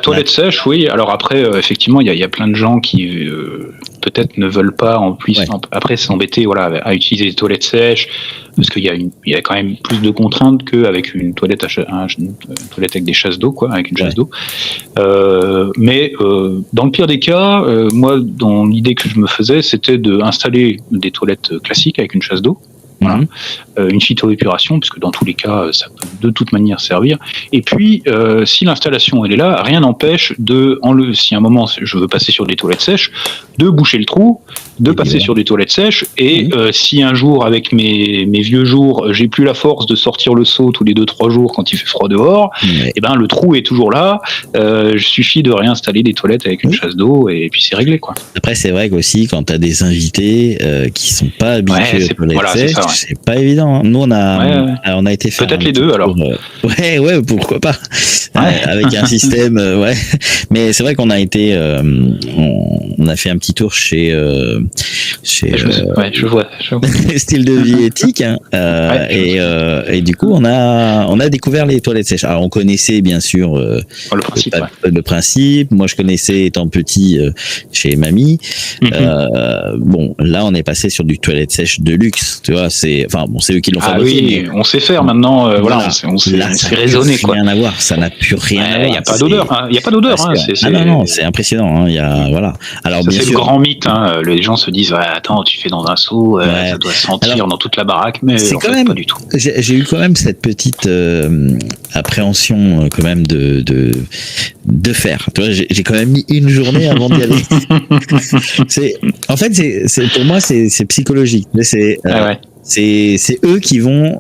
Toilette sèche, oui. Alors après, effectivement, il y a plein de gens qui peut-être ne veulent pas en plus après s'embêter à utiliser les toilettes sèches, parce qu'il y a quand même plus de contraintes qu'avec une toilette avec des chasses d'eau, quoi, avec une chasse d'eau. Mais dans le pire des cas, moi, dans l'idée que je me faisais, c'était d'installer des toilettes classiques avec une chasse d'eau. Voilà. Une phytoépuration, puisque dans tous les cas, ça peut de toute manière servir. Et puis, si l'installation elle est là, rien n'empêche si à un moment je veux passer sur des toilettes sèches, de boucher le trou, de passer sur des toilettes sèches. Et si un jour, avec mes vieux jours, j'ai plus la force de sortir le seau tous les 2-3 jours quand il fait froid dehors, et ben le trou est toujours là. Il suffit de réinstaller des toilettes avec une chasse d'eau et puis c'est réglé, quoi. Après, c'est vrai qu'aussi quand t'as des invités qui sont pas habitués aux toilettes sèches, c'est pas évident. Nous, on a été faire peut-être les deux alors. Ouais, pourquoi pas. Avec un système, Mais c'est vrai qu'on a été, on a fait un petit tour chez je vois. Style de vie éthique, hein. Et du coup, on a découvert les toilettes sèches. Alors, on connaissait bien sûr le principe. Moi, je connaissais étant petit chez mamie. Bon, là, on est passé sur du toilette sèche de luxe. Tu vois, c'est eux qui l'ont fabriqué. Oui, on sait faire maintenant. On sait raisonner, quoi. Rien à voir. Ça n'a plus rien à voir. Il n'y a pas d'odeur. Il y a pas d'odeur. Non, c'est impressionnant. Il y a Alors, bien sûr, c'est le grand mythe. Les gens se disent attends, tu fais dans un seau, ça doit sentir dans toute la baraque, mais c'est en fait, pas du tout. J'ai eu quand même cette petite appréhension quand même de faire. Tu vois, j'ai quand même mis une journée avant d'y aller. En fait, c'est pour moi c'est psychologique. C'est eux qui vont,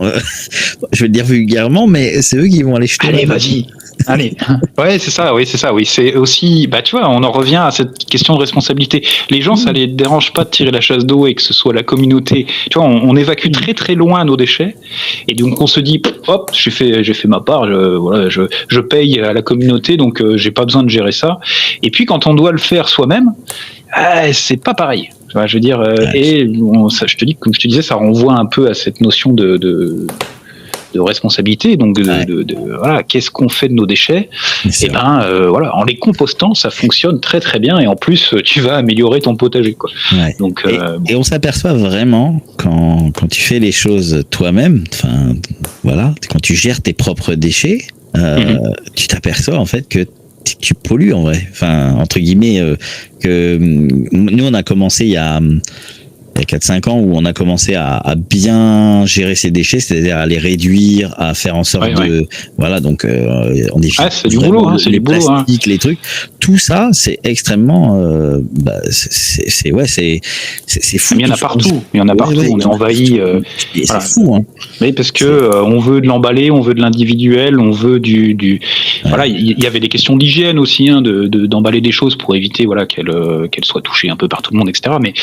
je vais le dire vulgairement, mais c'est eux qui vont aller jeter. Allez, vas-y. Allez. Ouais, c'est ça. Oui. C'est aussi, tu vois, on en revient à cette question de responsabilité. Les gens, ça les dérange pas de tirer la chasse d'eau et que ce soit la communauté. Tu vois, on évacue très très loin nos déchets. Et donc, on se dit, hop, j'ai fait ma part, je paye à la communauté, donc j'ai pas besoin de gérer ça. Et puis, quand on doit le faire soi-même, c'est pas pareil. Je veux dire, je te dis, comme je te disais, ça renvoie un peu à cette notion de responsabilité. Donc, qu'est-ce qu'on fait de nos déchets ? Et en les compostant, ça fonctionne très très bien. Et en plus, tu vas améliorer ton potager, quoi. Ouais. Donc, et on s'aperçoit vraiment quand tu fais les choses toi-même. Enfin, quand tu gères tes propres déchets, tu t'aperçois en fait que tu pollues en vrai. Enfin, entre guillemets, que nous on a commencé il y a 4-5 ans où on a commencé à bien gérer ces déchets, c'est-à-dire à les réduire, à faire en sorte donc on définit c'est du boulot, c'est les du boulot, plastiques, les trucs, tout ça c'est extrêmement c'est fou. Il y en a partout, on est envahi. C'est fou, hein. Oui, parce que on veut de l'emballer, on veut de l'individuel, on veut du il y avait des questions d'hygiène aussi, d'emballer des choses pour éviter qu'elles soient touchées un peu par tout le monde, etc. Mais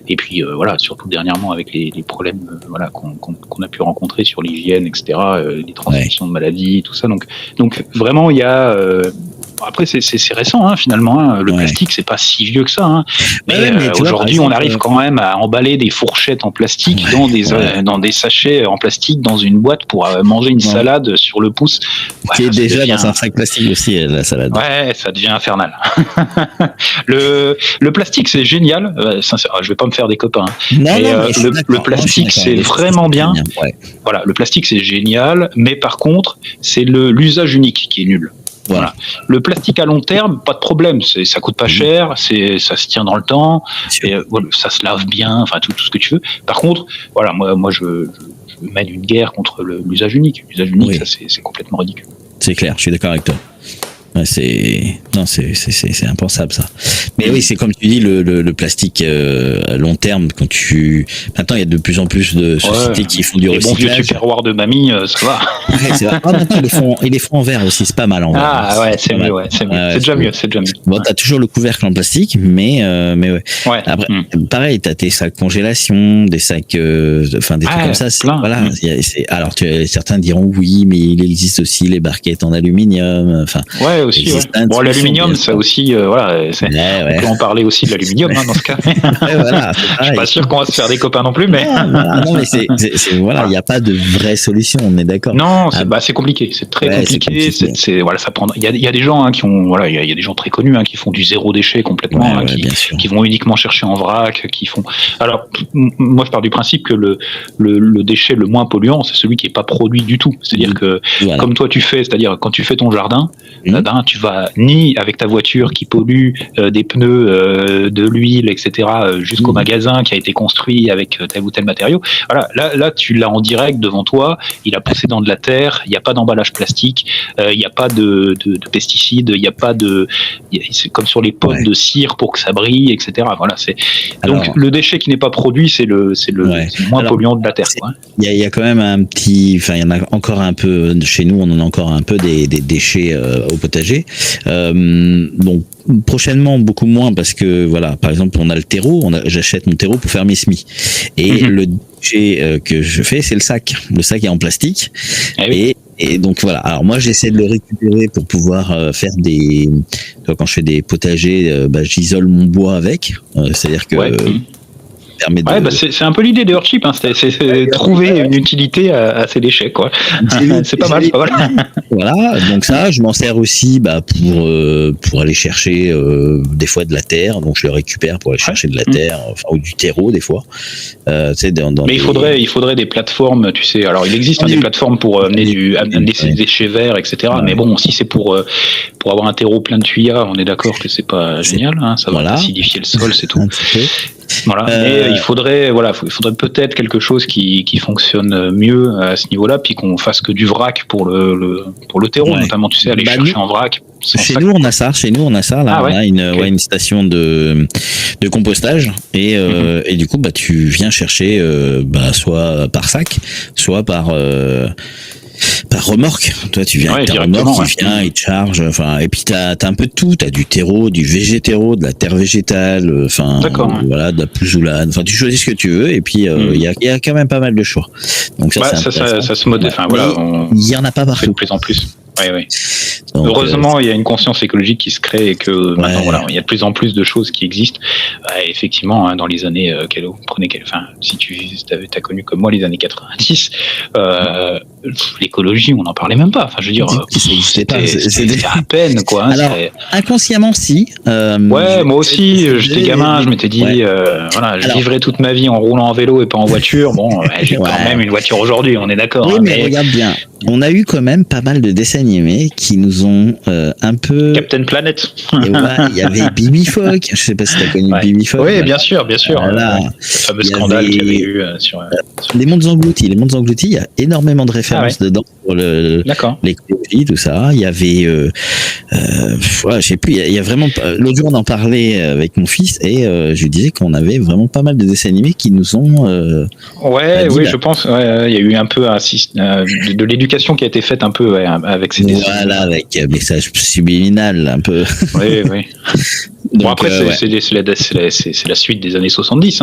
et puis surtout dernièrement avec les problèmes qu'on a pu rencontrer sur l'hygiène, etc., les transmissions de maladies, tout ça. Donc vraiment, il y a après c'est récent finalement. Le plastique, c'est pas si vieux que ça. Mais aujourd'hui, on arrive quand même à emballer des fourchettes en plastique dans des sachets en plastique dans une boîte pour manger une salade sur le pouce. Qui est déjà dans un sac plastique aussi, la salade. Ouais, ça devient infernal. Le plastique, c'est génial. Je vais pas me faire des copains. Le plastique, c'est vraiment bien. Voilà, le plastique, c'est génial. Mais par contre, c'est l'usage unique qui est nul. Voilà. Le plastique à long terme, pas de problème. Ça coûte pas cher, ça se tient dans le temps, et, ça se lave bien, enfin tout ce que tu veux. Par contre, moi je mène une guerre contre l'usage unique. L'usage unique, ça c'est complètement ridicule. C'est clair, je suis d'accord avec toi. C'est impensable ça. Mais oui, c'est comme tu dis le plastique à long terme. Maintenant il y a de plus en plus de sociétés qui font du recyclage. Les bons vieux tupperwares de mamie, ça va. C'est vrai. Maintenant ils les font en verre aussi, c'est pas mal en verre. Ah ouais, c'est mieux, c'est déjà mieux, Bon, t'as toujours le couvercle en plastique, mais ouais. Après, pareil, t'as tes sacs congélation, des sacs, des trucs comme ça. Alors certains diront oui, mais il existe aussi les barquettes en aluminium. Aussi. Bon, l'aluminium, ça aussi, On peut en parler aussi de l'aluminium dans ce cas. Voilà, je suis pas sûr qu'on va se faire des copains non plus, mais non, mais voilà, il n'y a pas de vraie solution, on est d'accord. Non, c'est compliqué, c'est très compliqué. Voilà, ça prend. Il y a des gens qui ont, voilà, il y a des gens très connus qui font du zéro déchet complètement, qui vont uniquement chercher en vrac, qui font. Alors, moi, je pars du principe que le déchet le moins polluant, c'est celui qui est pas produit du tout. C'est-à-dire que, comme toi tu fais, c'est-à-dire quand tu fais ton jardin, tu vas ni avec ta voiture qui pollue des pneus, de l'huile, etc., jusqu'au magasin qui a été construit avec tel ou tel matériau. Voilà, là, tu l'as en direct devant toi. Il a poussé dans de la terre. Il n'y a pas d'emballage plastique. Il n'y a pas de pesticides. Il n'y a pas c'est comme sur les potes de cire pour que ça brille, etc. Voilà, donc le déchet qui n'est pas produit, c'est le moins polluant de la terre. Il y a quand même il y en a encore un peu chez nous. On en a encore un peu des déchets au potager. Donc prochainement beaucoup moins parce que voilà, par exemple on a le terreau, j'achète mon terreau pour faire mes semis et le déchet que je fais, c'est le sac est en plastique et donc voilà. Alors moi j'essaie de le récupérer pour pouvoir faire quand je fais des potagers, j'isole mon bois avec, c'est-à-dire que c'est un peu l'idée de Earthship, c'est trouver une utilité à ces déchets, quoi. C'est pas mal. Voilà, donc ça, je m'en sers aussi pour aller chercher des fois de la terre, donc je le récupère pour aller chercher de la terre, ou du terreau des fois. Mais il faudrait des plateformes, tu sais. Alors il existe des plateformes pour amener ces déchets verts, etc. Mais bon, si c'est pour avoir un terreau plein de tuyas, on est d'accord que c'est pas génial. Ça va acidifier le sol, c'est tout. Voilà, mais il faudrait peut-être quelque chose qui fonctionne mieux à ce niveau-là, puis qu'on fasse que du vrac pour le terreau, notamment, tu sais, aller chercher en vrac. Chez nous on a ça là, on a une station de compostage et du coup tu viens chercher soit par sac, soit par remorque. Toi tu viens avec ta remorque, il te charge, et puis t'as un peu de tout, t'as du terreau, du végéterreau, de la terre végétale, voilà, de la pouzoulade, tu choisis ce que tu veux et puis il y a quand même pas mal de choix. Donc ça se modèle, il y en a pas partout de plus en plus. Oui. Donc, heureusement, il y a une conscience écologique qui se crée et que maintenant, il y a de plus en plus de choses qui existent. Effectivement, dans les années, si tu as connu comme moi les années 90, l'écologie, on n'en parlait même pas. Enfin, je veux dire, c'était à peine, quoi. Alors, inconsciemment, si. Moi aussi, j'étais gamin, je m'étais dit, je vivrai toute ma vie en roulant en vélo et pas en voiture. Bon, j'ai quand même une voiture aujourd'hui, on est d'accord. Oui, mais regarde bien. On a eu quand même pas mal de dessins animés qui nous ont un peu... Captain Planet. Il y avait Bibi Fogg. Je sais pas si tu as connu Bibi Fogg. Oui, bien sûr. Voilà. Le fameux scandale qu'il y avait eu sur... Les mondes engloutis. Les mondes engloutis, il y a énormément de références dedans pour l'écologie, tout ça. Il y avait... je sais plus, il y a vraiment... L'autre jour, on en parlait avec mon fils et je lui disais qu'on avait vraiment pas mal de dessins animés qui nous ont... je pense. Il y a eu un peu de l'éducation qui a été faite un peu avec ces dessins. Voilà, avec message subliminal un peu. Oui. Bon, après, c'est la suite des années 70.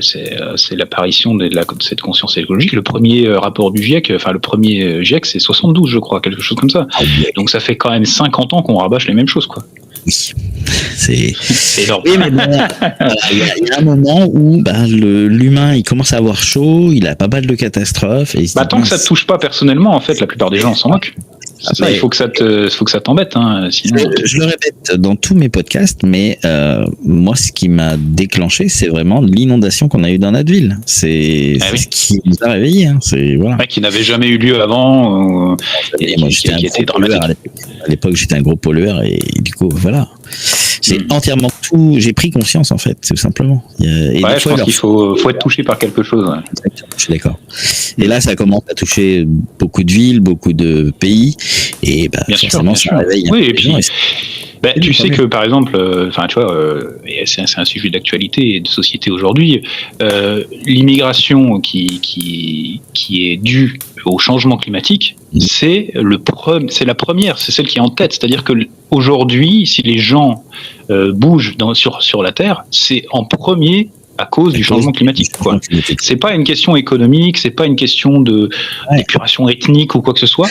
C'est l'apparition de cette conscience écologique. Le premier rapport du GIEC, le premier GIEC, c'est 72, je crois, quelque chose comme ça. Donc ça fait quand même 50 ans qu'on rabâche les mêmes choses, quoi. Oui, c'est énorme. Oui, mais bon, il y a un moment où l'humain il commence à avoir chaud, il a pas mal de catastrophes. Et tant que ça te touche pas personnellement, en fait, la plupart des gens s'en moquent. Il faut que ça t'embête, sinon... Je le répète dans tous mes podcasts, mais moi, ce qui m'a déclenché, c'est vraiment l'inondation qu'on a eue dans notre ville. C'est ce qui nous a réveillés. Qui n'avait jamais eu lieu avant. Moi, j'étais un gros pollueur à l'époque, j'étais un gros pollueur et du coup, voilà. J'ai entièrement j'ai pris conscience en fait, tout simplement. Je pense qu'il faut être touché par quelque chose. Ouais. Je suis d'accord. Et là, ça commence à toucher beaucoup de villes, beaucoup de pays, et forcément, ça réveille. Oui, et puis. Tu sais que par exemple, c'est un sujet d'actualité et de société aujourd'hui. L'immigration qui est due au changement climatique, c'est la première, c'est celle qui est en tête. C'est-à-dire que aujourd'hui, si les gens bougent sur la Terre, c'est en premier à cause du changement climatique, quoi. C'est pas une question économique, c'est pas une question d'épuration ethnique ou quoi que ce soit.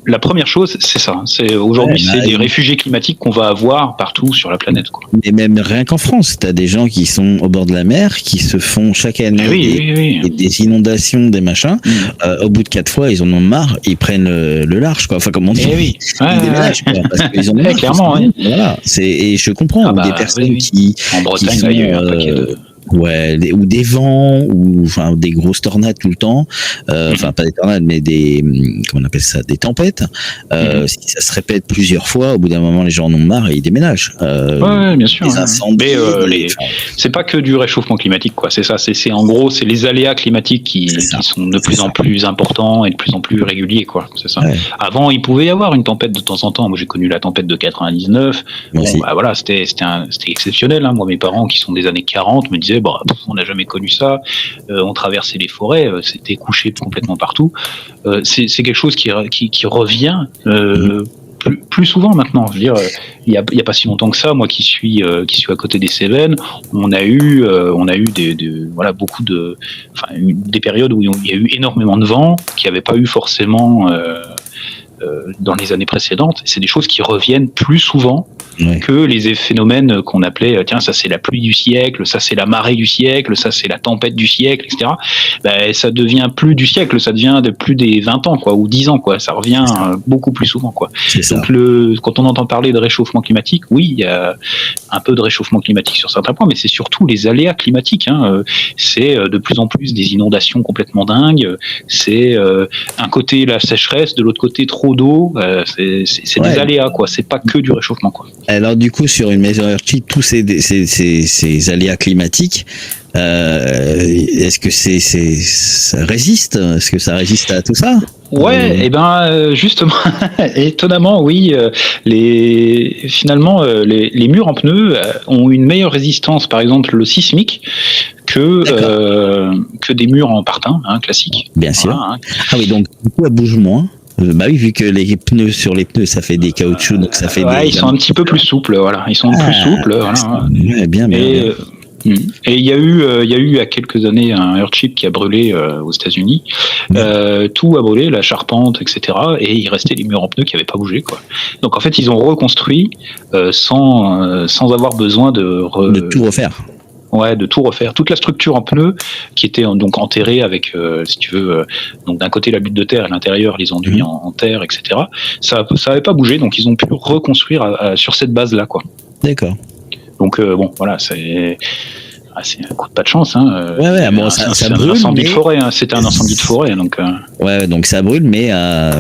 La première chose, c'est ça. C'est aujourd'hui, c'est des réfugiés climatiques qu'on va avoir partout sur la planète, quoi. Et même rien qu'en France, t'as des gens qui sont au bord de la mer, qui se font chaque année des inondations, des machins. Au bout de 4 fois, ils en ont marre, ils prennent le large, quoi. Enfin, comme on dit, ils déménagent, quoi, parce qu'ils en ont marre. Clairement, voilà. Et je comprends des personnes qui en Bretagne, qui sont, il y a eu un paquet de... ou des vents, ou enfin des grosses tornades tout le temps. Enfin, pas des tornades, mais des, comment on appelle ça, des tempêtes. Si ça se répète plusieurs fois, au bout d'un moment, les gens en ont marre et ils déménagent. Bien sûr. Les incendies, mais c'est pas que du réchauffement climatique, quoi. C'est ça. C'est en gros, c'est les aléas climatiques qui sont de plus en plus importants et de plus en plus réguliers, quoi. C'est ça. Ouais. Avant, il pouvait y avoir une tempête de temps en temps. Moi, j'ai connu la tempête de 99. Bon, bah, voilà, c'était exceptionnel, hein. Moi, mes parents, qui sont des années 40, me disaient, on n'a jamais connu ça. On traversait les forêts, c'était couché complètement partout. C'est quelque chose qui revient plus souvent maintenant. Je veux dire, il y a pas si longtemps que ça, moi qui suis à côté des Cévennes, on a eu beaucoup des périodes où il y a eu énormément de vent, qui n'avaient pas eu forcément dans les années précédentes. C'est des choses qui reviennent plus souvent que les phénomènes qu'on appelait, tiens, ça c'est la pluie du siècle, ça c'est la marée du siècle, ça c'est la tempête du siècle, etc. Ben, ça devient plus du siècle, ça devient de plus des 20 ans, quoi, ou 10 ans, quoi. Ça revient beaucoup plus souvent, quoi. Donc quand on entend parler de réchauffement climatique, oui, il y a un peu de réchauffement climatique sur certains points, mais c'est surtout les aléas climatiques, hein. C'est de plus en plus des inondations complètement dingues, c'est un côté la sécheresse, de l'autre côté trop d'eau, c'est des aléas, quoi. C'est pas que du réchauffement, quoi. Alors du coup, sur une maison Earthsheet, tous ces aléas climatiques, est-ce que ça résiste? Est-ce que ça résiste à tout ça? Ouais, et justement, étonnamment, oui. Finalement, les murs en pneus ont une meilleure résistance, par exemple, le sismique, que des murs en partin, hein, classiques. Bien sûr. Voilà, hein. Ah oui, donc du coup, elle bouge moins. Bah oui, vu que les pneus, sur les pneus, ça fait des caoutchoucs, donc ça fait ils sont un petit peu plus souples, voilà. Ils sont plus souples, voilà. Bien. Et il y a eu il y a quelques années un Earthship qui a brûlé aux États-Unis. Tout a brûlé, la charpente, etc. Et il restait les murs en pneus qui n'avaient pas bougé, quoi. Donc en fait, ils ont reconstruit sans avoir besoin de tout refaire. Ouais, de tout refaire. Toute la structure en pneus qui était donc enterrée avec, si tu veux, donc d'un côté la butte de terre et à l'intérieur les enduits en terre, etc. Ça avait pas bougé, donc ils ont pu reconstruire sur cette base-là, quoi. D'accord. Donc voilà, c'est un coup de pas de chance, hein. Ça brûle. Un incendie de forêt, hein. C'était un incendie de forêt, donc. Ouais, donc ça brûle, mais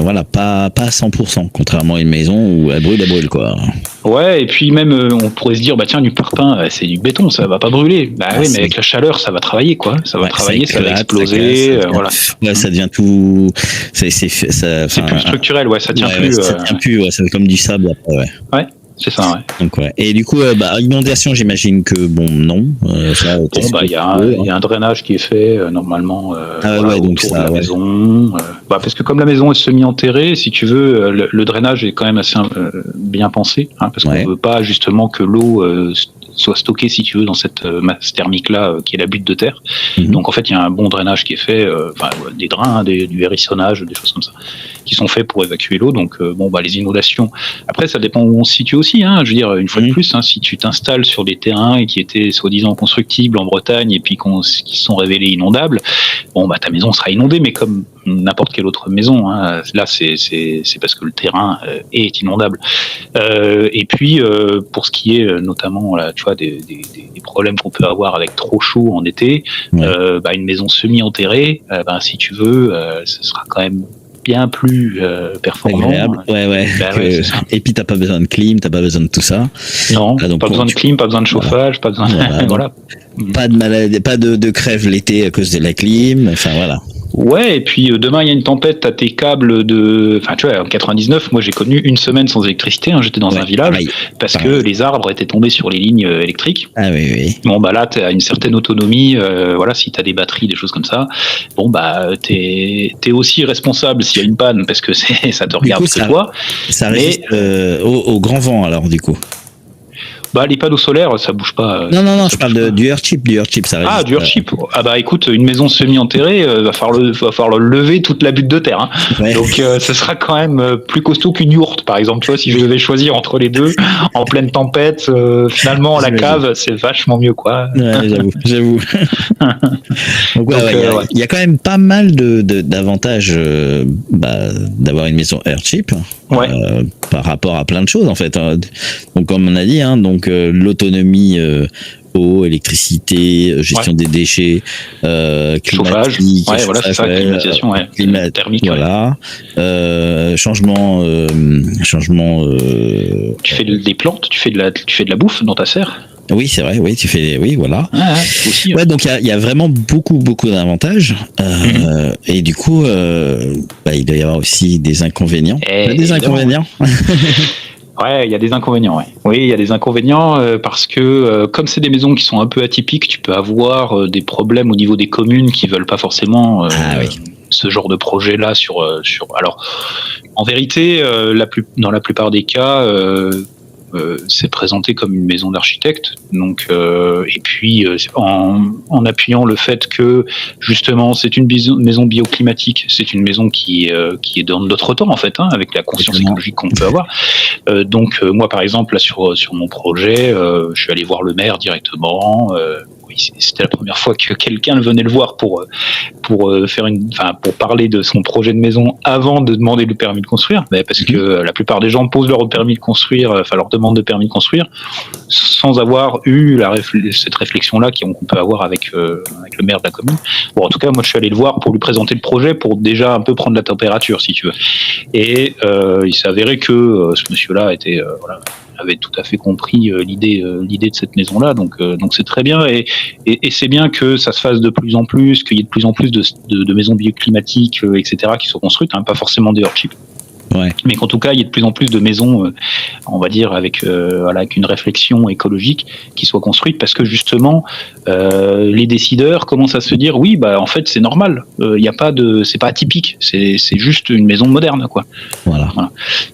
voilà, pas à 100%, contrairement à une maison où elle brûle, quoi. Ouais, et puis même on pourrait se dire, bah tiens, du parpaing, c'est du béton, ça va pas brûler. Bah oui, mais avec la chaleur, ça va travailler, quoi. Ça va travailler, ça va exploser, voilà. Ouais, ça devient tout. C'est plus structurel, ouais, ça tient plus. Ça tient plus, ouais, c'est comme du sable après, ouais. Ouais. C'est ça, ouais. Donc, ouais. Et du coup, inondation, j'imagine que non. Il y a un drainage qui est fait normalement autour de la maison. Parce que comme la maison est semi-enterrée, si tu veux, le drainage est quand même assez bien pensé, hein, parce qu'on veut pas justement que l'eau soit stockée, si tu veux, dans cette masse thermique-là qui est la butte de terre. Donc en fait, il y a un bon drainage qui est fait, des drains, du hérissonnage, des choses comme ça, qui sont faits pour évacuer l'eau. Donc les inondations. Après, ça dépend où on se situe aussi, hein. Je veux dire, une fois de plus, hein, si tu t'installes sur des terrains qui étaient soi-disant constructibles en Bretagne et puis qui se sont révélés inondables, ta maison sera inondée, mais comme n'importe quelle autre maison, hein. Là, c'est parce que le terrain est inondable. Et puis, pour ce qui est notamment, là, tu vois, des problèmes qu'on peut avoir avec trop chaud en été, une maison semi-enterrée, si tu veux, ce sera quand même bien plus performant. Agréable. Ouais, et puis t'as pas besoin de clim, t'as pas besoin de tout ça. Non, donc, pas besoin de clim, pas besoin de chauffage, pas besoin de... Voilà. Pas de maladie, pas de crève l'été à cause de la clim, enfin voilà. Ouais, et puis demain il y a une tempête, t'as tes câbles enfin tu vois, en 99, moi j'ai connu une semaine sans électricité, hein, j'étais dans un village, parce que les arbres étaient tombés sur les lignes électriques. Ah oui. Là t'as une certaine autonomie, si t'as des batteries, des choses comme ça, t'es aussi responsable s'il y a une panne, parce que ça te regarde que toi. Ça résiste au grand vent alors du coup. Les panneaux solaires, ça bouge pas. Non, je parle du Earthchip. Du Earthchip, ça résiste. Ah, du Earthchip. Écoute, une maison semi-enterrée, va falloir le lever toute la butte de terre. Hein. Ouais. Donc, ce sera quand même plus costaud qu'une yourte, par exemple. Tu vois, si je devais choisir entre les deux, en pleine tempête, finalement, la cave, c'est vachement mieux, quoi. Ouais, j'avoue. Donc, il y a quand même pas mal d'avantages d'avoir une maison Earthchip. Ouais. Par rapport à plein de choses, en fait. Donc, comme on a dit, l'autonomie eau, électricité, gestion des déchets, chauffage, c'est ça, climatisation, thermique, voilà, changement. Tu fais des plantes, tu fais de la bouffe dans ta serre. Oui, c'est vrai. Oui, voilà. Aussi, donc il y a vraiment beaucoup d'avantages. Et du coup, il doit y avoir aussi des inconvénients. Inconvénients. Ouais, il y a des inconvénients. Ouais. Oui, il y a des inconvénients parce que comme c'est des maisons qui sont un peu atypiques, tu peux avoir des problèmes au niveau des communes qui veulent pas forcément ce genre de projet-là sur. Alors, en vérité, dans la plupart des cas. C'est présenté comme une maison d'architecte, donc et puis en appuyant le fait que justement c'est une maison bioclimatique, c'est une maison qui est dans notre temps en fait, avec la conscience écologique qu'on peut avoir. Donc moi par exemple là sur mon projet, je suis allé voir le maire directement. C'était la première fois que quelqu'un venait le voir pour parler de son projet de maison avant de demander le permis de construire, parce que la plupart des gens posent leur permis de construire, leur demande de permis de construire, sans avoir eu cette réflexion-là qu'on peut avoir avec le maire de la commune. Bon, en tout cas, moi, je suis allé le voir pour lui présenter le projet, pour déjà un peu prendre la température, si tu veux. Et il s'est avéré que ce monsieur-là avait tout à fait compris l'idée de cette maison-là, donc c'est très bien et c'est bien que ça se fasse de plus en plus, qu'il y ait de plus en plus de maisons bioclimatiques, etc., qui soient construites, pas forcément des Earthchip. Ouais. Mais qu'en tout cas, il y ait de plus en plus de maisons, on va dire, avec une réflexion écologique qui soit construite, parce que justement, les décideurs commencent à se dire, oui, en fait, c'est normal. Il y a pas c'est pas atypique. C'est juste une maison moderne, quoi. Voilà.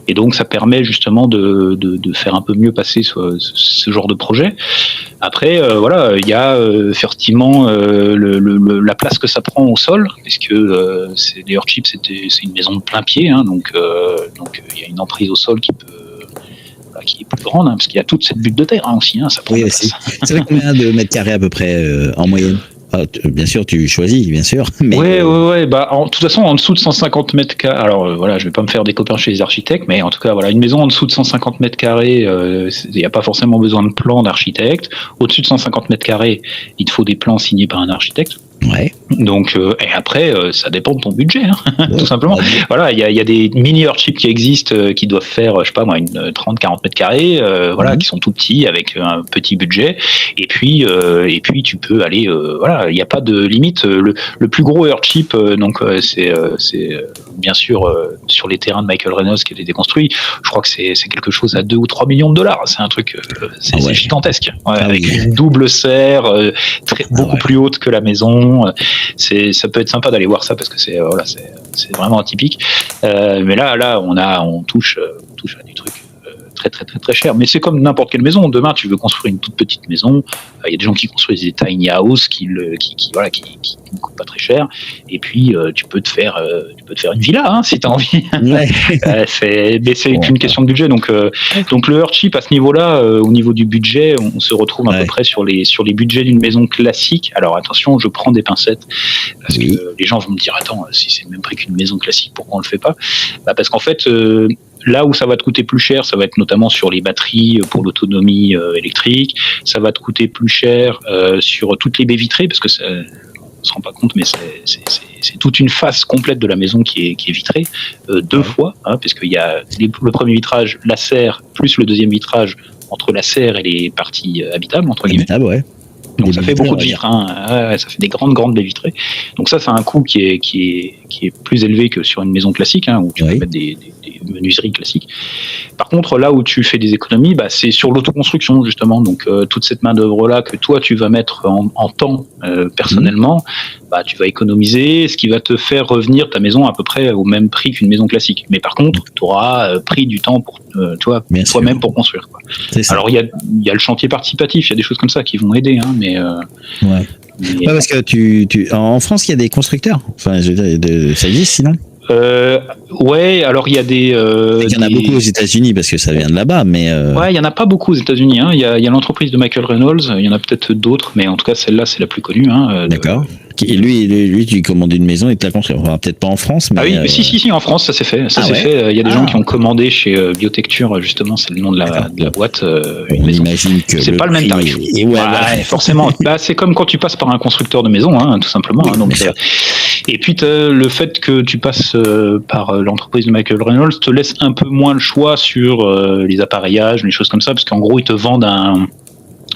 Et donc, ça permet justement de faire un peu mieux passer ce genre de projet. Après, il y a effectivement la place que ça prend au sol, puisque les Earthchip, c'est une maison de plein pied, donc il y a une emprise au sol qui est plus grande, parce qu'il y a toute cette butte de terre aussi. Ça prend aussi. C'est vrai, combien de mètres carrés à peu près en moyenne? Bien sûr, tu choisis, bien sûr. Mais ouais. De toute façon, en dessous de 150 mètres carrés. Alors je vais pas me faire des copains chez les architectes, mais en tout cas, une maison en dessous de 150 mètres carrés, il n'y a pas forcément besoin de plan d'architecte. Au-dessus de 150 mètres carrés, il te faut des plans signés par un architecte. Ouais. Donc et après ça dépend de ton budget, tout simplement. Voilà, il y a des mini Earthchip qui existent qui doivent faire je sais pas moi une 30-40 mètres carrés qui sont tout petits avec un petit budget et puis tu peux aller il n'y a pas de limite. Le plus gros Earthchip c'est bien sûr sur les terrains de Michael Reynolds qui a été construit. Je crois que c'est quelque chose à 2 ou 3 millions de dollars. C'est un truc c'est gigantesque, avec une double serre beaucoup plus haute que la maison. Ça peut être sympa d'aller voir ça parce que c'est vraiment atypique. Mais là, on touche à des trucs très très très très cher. Mais c'est comme n'importe quelle maison. Demain, tu veux construire une toute petite maison. Il y a des gens qui construisent des tiny house qui ne coûtent pas très cher. Et puis tu peux te faire une villa si tu as envie. Ouais. Mais c'est qu'une question de budget. Donc le Earthchip à ce niveau-là, au niveau du budget, on se retrouve à peu près sur les budgets d'une maison classique. Alors attention, je prends des pincettes parce que les gens vont me dire attends, si c'est le même prix qu'une maison classique, pourquoi on le fait pas? Parce qu'en fait là où ça va te coûter plus cher, ça va être notamment sur les batteries pour l'autonomie électrique. Ça va te coûter plus cher sur toutes les baies vitrées, parce que on se rend pas compte, mais c'est toute une face complète de la maison qui est vitrée deux fois, parce qu'il y a le premier vitrage, la serre, plus le deuxième vitrage entre la serre et les parties habitables, entre guillemets. Ouais. Donc ça fait beaucoup de vitres, ça fait des grandes baies vitrées. Donc ça a un coût qui est plus élevé que sur une maison classique, où tu peux mettre des menuiseries classiques. Par contre, là où tu fais des économies, c'est sur l'autoconstruction justement. Donc toute cette main d'œuvre là que toi tu vas mettre en temps personnellement, bah, tu vas économiser, ce qui va te faire revenir ta maison à peu près au même prix qu'une maison classique. Mais par contre, tu auras pris du temps pour toi-même pour construire, quoi. Alors, il y a le chantier participatif, il y a des choses comme ça qui vont aider, hein, mais... Ouais, parce que en France, il y a des constructeurs. Enfin, ça existe sinon. Ouais, alors il y a des. Il y en a beaucoup aux États-Unis parce que ça vient de là-bas, mais. Ouais, il y en a pas beaucoup aux États-Unis. Hein. Il y a l'entreprise de Michael Reynolds. Il y en a peut-être d'autres, mais en tout cas celle-là c'est la plus connue. Hein, D'accord. Et lui, tu commandes une maison et te la construis. Enfin, peut-être pas en France, mais. Ah oui, si, en France ça s'est fait. Ça s'est fait. Il y a des gens qui ont commandé chez Biotecture, justement, c'est le nom de la boîte. On imagine que c'est pas le même tarif. Ouais, forcément. Bah, c'est comme quand tu passes par un constructeur de maison, hein, tout simplement. Oui, hein, donc. Et puis le fait que tu passes par l'entreprise de Michael Reynolds te laisse un peu moins le choix sur les appareillages, les choses comme ça, parce qu'en gros ils te vendent un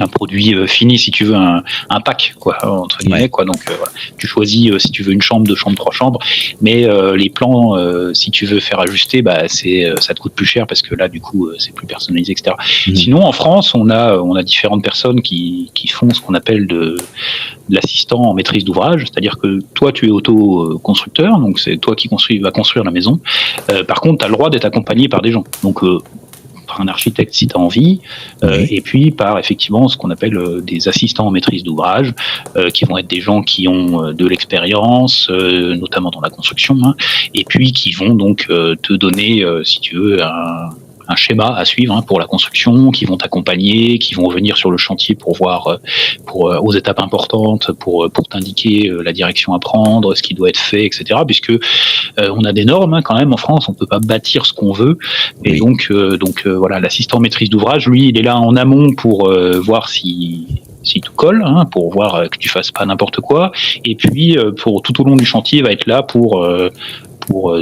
produit fini, si tu veux, un pack, quoi, entre guillemets, quoi. Donc voilà. Tu choisis si tu veux une chambre, 2 chambres, 3 chambres, mais les plans, si tu veux faire ajuster, bah ça te coûte plus cher parce que là du coup c'est plus personnalisé, etc. Sinon en France on a différentes personnes qui font ce qu'on appelle de l'assistant en maîtrise d'ouvrage, c'est-à-dire que toi tu es auto-constructeur, donc c'est toi qui va construire la maison. Par contre tu as le droit d'être accompagné par des gens, donc par un architecte si tu as envie, et puis par effectivement ce qu'on appelle des assistants en maîtrise d'ouvrage, qui vont être des gens qui ont de l'expérience, notamment dans la construction, hein, et puis qui vont donc te donner, si tu veux, un schéma à suivre, hein, pour la construction, qui vont t'accompagner, qui vont venir sur le chantier pour voir aux étapes importantes, pour t'indiquer la direction à prendre, ce qui doit être fait, etc. Puisque on a des normes, hein, quand même en France, on peut pas bâtir ce qu'on veut, et donc voilà, l'assistant maîtrise d'ouvrage, lui, il est là en amont pour voir si tout colle, hein, pour voir que tu fasses pas n'importe quoi, et puis pour tout au long du chantier, il va être là pour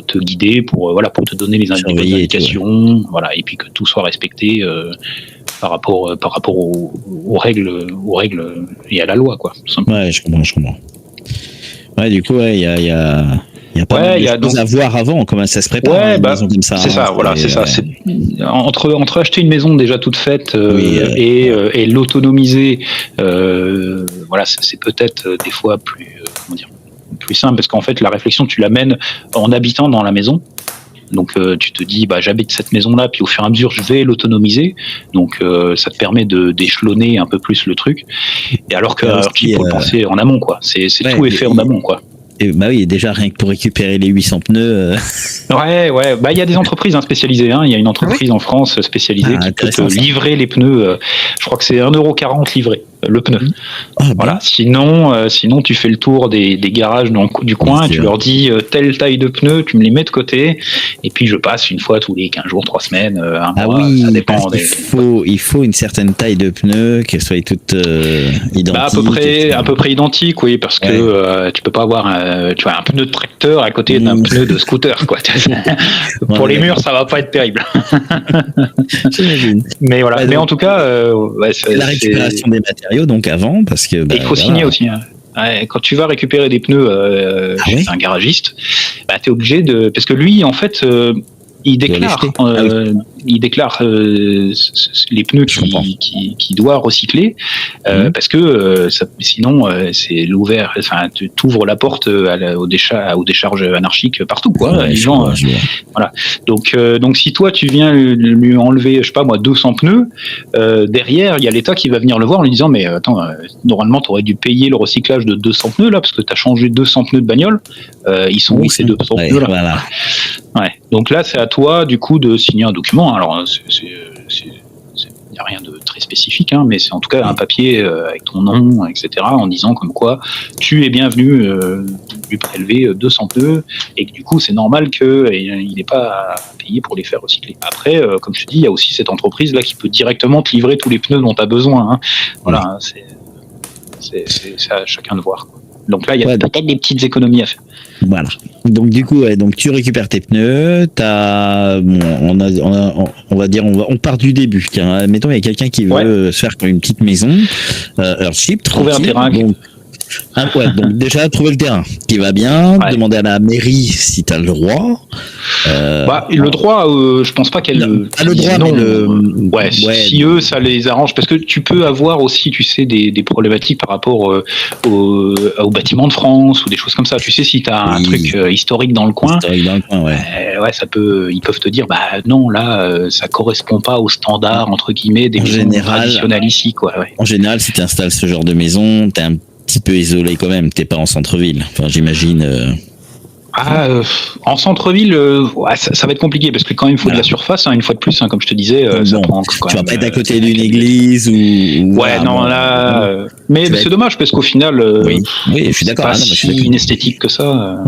te guider, pour te donner les indications, voilà, et puis que tout soit respecté par rapport aux règles et à la loi, quoi. Ouais, je comprends. Ouais, du coup, il y a pas mal de choses à voir avant, comment ça se prépare, une maison comme ça. C'est ça, voilà, c'est ça. C'est entre acheter une maison déjà toute faite et l'autonomiser, voilà, c'est peut-être des fois plus simple, parce qu'en fait la réflexion tu l'amènes en habitant dans la maison, donc tu te dis j'habite cette maison là, puis au fur et à mesure je vais l'autonomiser, donc ça te permet d'échelonner un peu plus le truc, et alors qu'il faut le penser en amont, quoi. C'est tout est fait en amont, quoi. Et oui, déjà rien que pour récupérer les 800 pneus. Ouais, il y a des entreprises spécialisées, hein. Il y a une entreprise en France spécialisée qui peut te livrer les pneus. Je crois que c'est 1,40 € livré le pneu. Voilà. Sinon tu fais le tour des garages du coin, et tu leur dis telle taille de pneus, tu me les mets de côté, et puis je passe une fois tous les 15 jours, 3 semaines, un mois, ça dépend. Il faut une certaine taille de pneus, qu'elles soient toutes identiques. À peu près identiques, oui, parce que tu peux pas avoir un pneu de tracteur à côté d'un pneu de scooter, quoi. Pour les murs, ça va pas être terrible. J'imagine. Mais voilà. Mais en tout cas, c'est la récupération des matériaux, donc avant, parce que il faut signer aussi, hein. Ouais, quand tu vas récupérer des pneus chez un garagiste, t'es obligé parce que lui, en fait, il déclare les pneus qu'il doit recycler, parce que sinon c'est l'ouvert. Enfin, tu t'ouvres la porte aux décharges anarchiques partout, quoi. Les gens, voilà. Donc si toi tu viens lui enlever, je sais pas moi, 200 pneus, derrière il y a l'État qui va venir le voir en lui disant mais attends, normalement tu aurais dû payer le recyclage de 200 pneus là, parce que tu as changé 200 pneus de bagnole. Ils sont où ces 200 pneus là? Voilà. Ouais. Donc là, c'est à toi, du coup, de signer un document. Alors, il n'y a rien de très spécifique, hein, mais c'est en tout cas un papier avec ton nom, etc., en disant comme quoi tu es bien venu lui prélever 200 pneus, et que du coup, c'est normal qu'il n'ait pas à payer pour les faire recycler. Après, comme je te dis, il y a aussi cette entreprise-là qui peut directement te livrer tous les pneus dont tu as besoin. Hein. Voilà, hein, c'est à chacun de voir, quoi. Donc là, il y a peut-être des petites économies à faire. Voilà. Donc du coup, donc tu récupères tes pneus. On va dire, on part du début. Tiens, mettons, il y a quelqu'un qui veut se faire une petite maison. Earthship, trouver un terrain. Donc, Ouais, donc déjà trouver le terrain qui va bien, demander à la mairie si tu as le droit. Le droit, je pense pas qu'elle pas le droit, non. Si eux ça les arrange, parce que tu peux avoir aussi, tu sais, des problématiques par rapport au bâtiment de France ou des choses comme ça. Tu sais, si tu as un truc historique dans le coin, ça peut, ils peuvent te dire non, là ça correspond pas au standard entre guillemets des maisons traditionnelles ici, quoi. Ouais. En général, si tu installes ce genre de maison, t'es un petit peu isolé quand même, t'es pas en centre-ville. Enfin, j'imagine. En centre-ville, ça va être compliqué parce que quand même il faut de la surface, une fois de plus, comme je te disais, ça prend quand tu même, vas pas être à côté d'une église ou. Mais c'est dommage parce qu'au final, oui, je suis d'accord. C'est pas si inesthétique que ça.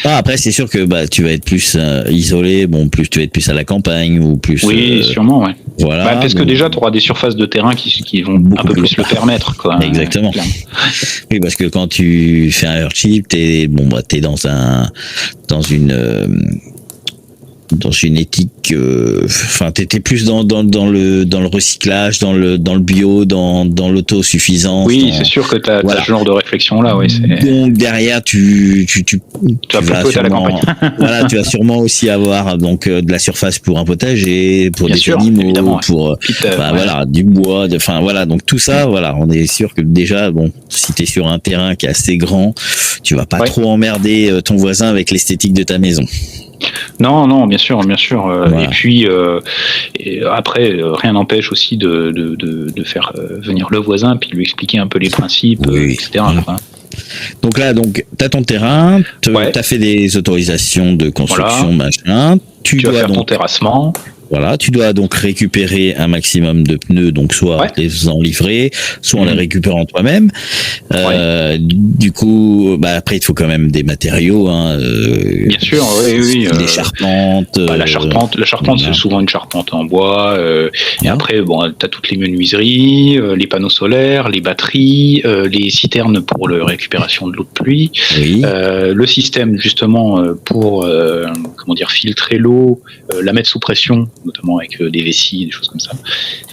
Après, c'est sûr que tu vas être plus isolé, plus tu vas être plus à la campagne ou plus. Oui, sûrement, ouais. Voilà. Parce que déjà, tu auras des surfaces de terrain qui vont un peu plus le permettre, quoi. Exactement. Oui, parce que quand tu fais un Earthship, t'es dans une éthique, t'étais plus dans le recyclage, dans le bio, dans l'autosuffisance. Oui, c'est sûr que t'as ce genre de réflexion là, Donc derrière, tu vas sûrement, à la campagne. Voilà, tu vas sûrement aussi avoir de la surface pour un potager, pour des animaux, pour du bois, donc tout ça, on est sûr que déjà, si t'es sur un terrain qui est assez grand, tu vas pas trop emmerder ton voisin avec l'esthétique de ta maison. Non, bien sûr. Et puis après, rien n'empêche aussi de faire venir le voisin puis lui expliquer un peu les principes, etc. Donc là, t'as ton terrain, t'as fait des autorisations de construction, machin. Tu vas faire ton terrassement. Voilà, tu dois donc récupérer un maximum de pneus, donc soit en les faisant livrer, soit en les récupérant toi-même. Du coup, après il te faut quand même des matériaux. Bien sûr, oui. Des charpentes. La charpente, c'est souvent une charpente en bois. Et après, t'as toutes les menuiseries, les panneaux solaires, les batteries, les citernes pour la récupération de l'eau de pluie. Oui. Le système justement pour filtrer l'eau, la mettre sous pression, notamment avec des vessies, des choses comme ça.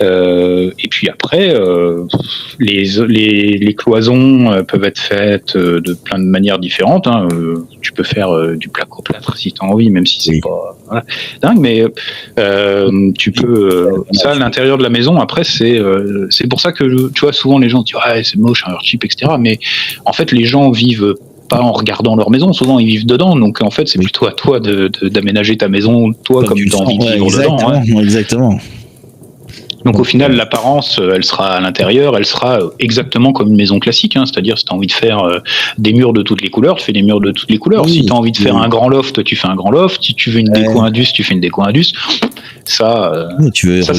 Et puis après, les cloisons peuvent être faites de plein de manières différentes. Tu peux faire du placo-plâtre si tu as envie, même si c'est pas dingue, mais tu peux... ça, à l'intérieur de la maison, après, c'est pour ça que, tu vois, souvent les gens disent « c'est moche, un Earthship, etc. » Mais en fait, les gens vivent pas en regardant leur maison, souvent ils vivent dedans, donc en fait c'est plutôt à toi d'aménager ta maison, toi comme tu as envie de vivre dedans. Exactement. Donc au final, l'apparence, elle sera à l'intérieur, elle sera exactement comme une maison classique, c'est-à-dire si tu as envie de faire des murs de toutes les couleurs, tu fais des murs de toutes les couleurs. Si tu as envie de faire un grand loft, tu fais un grand loft. Si tu veux une déco indus, tu fais une déco indus. Ça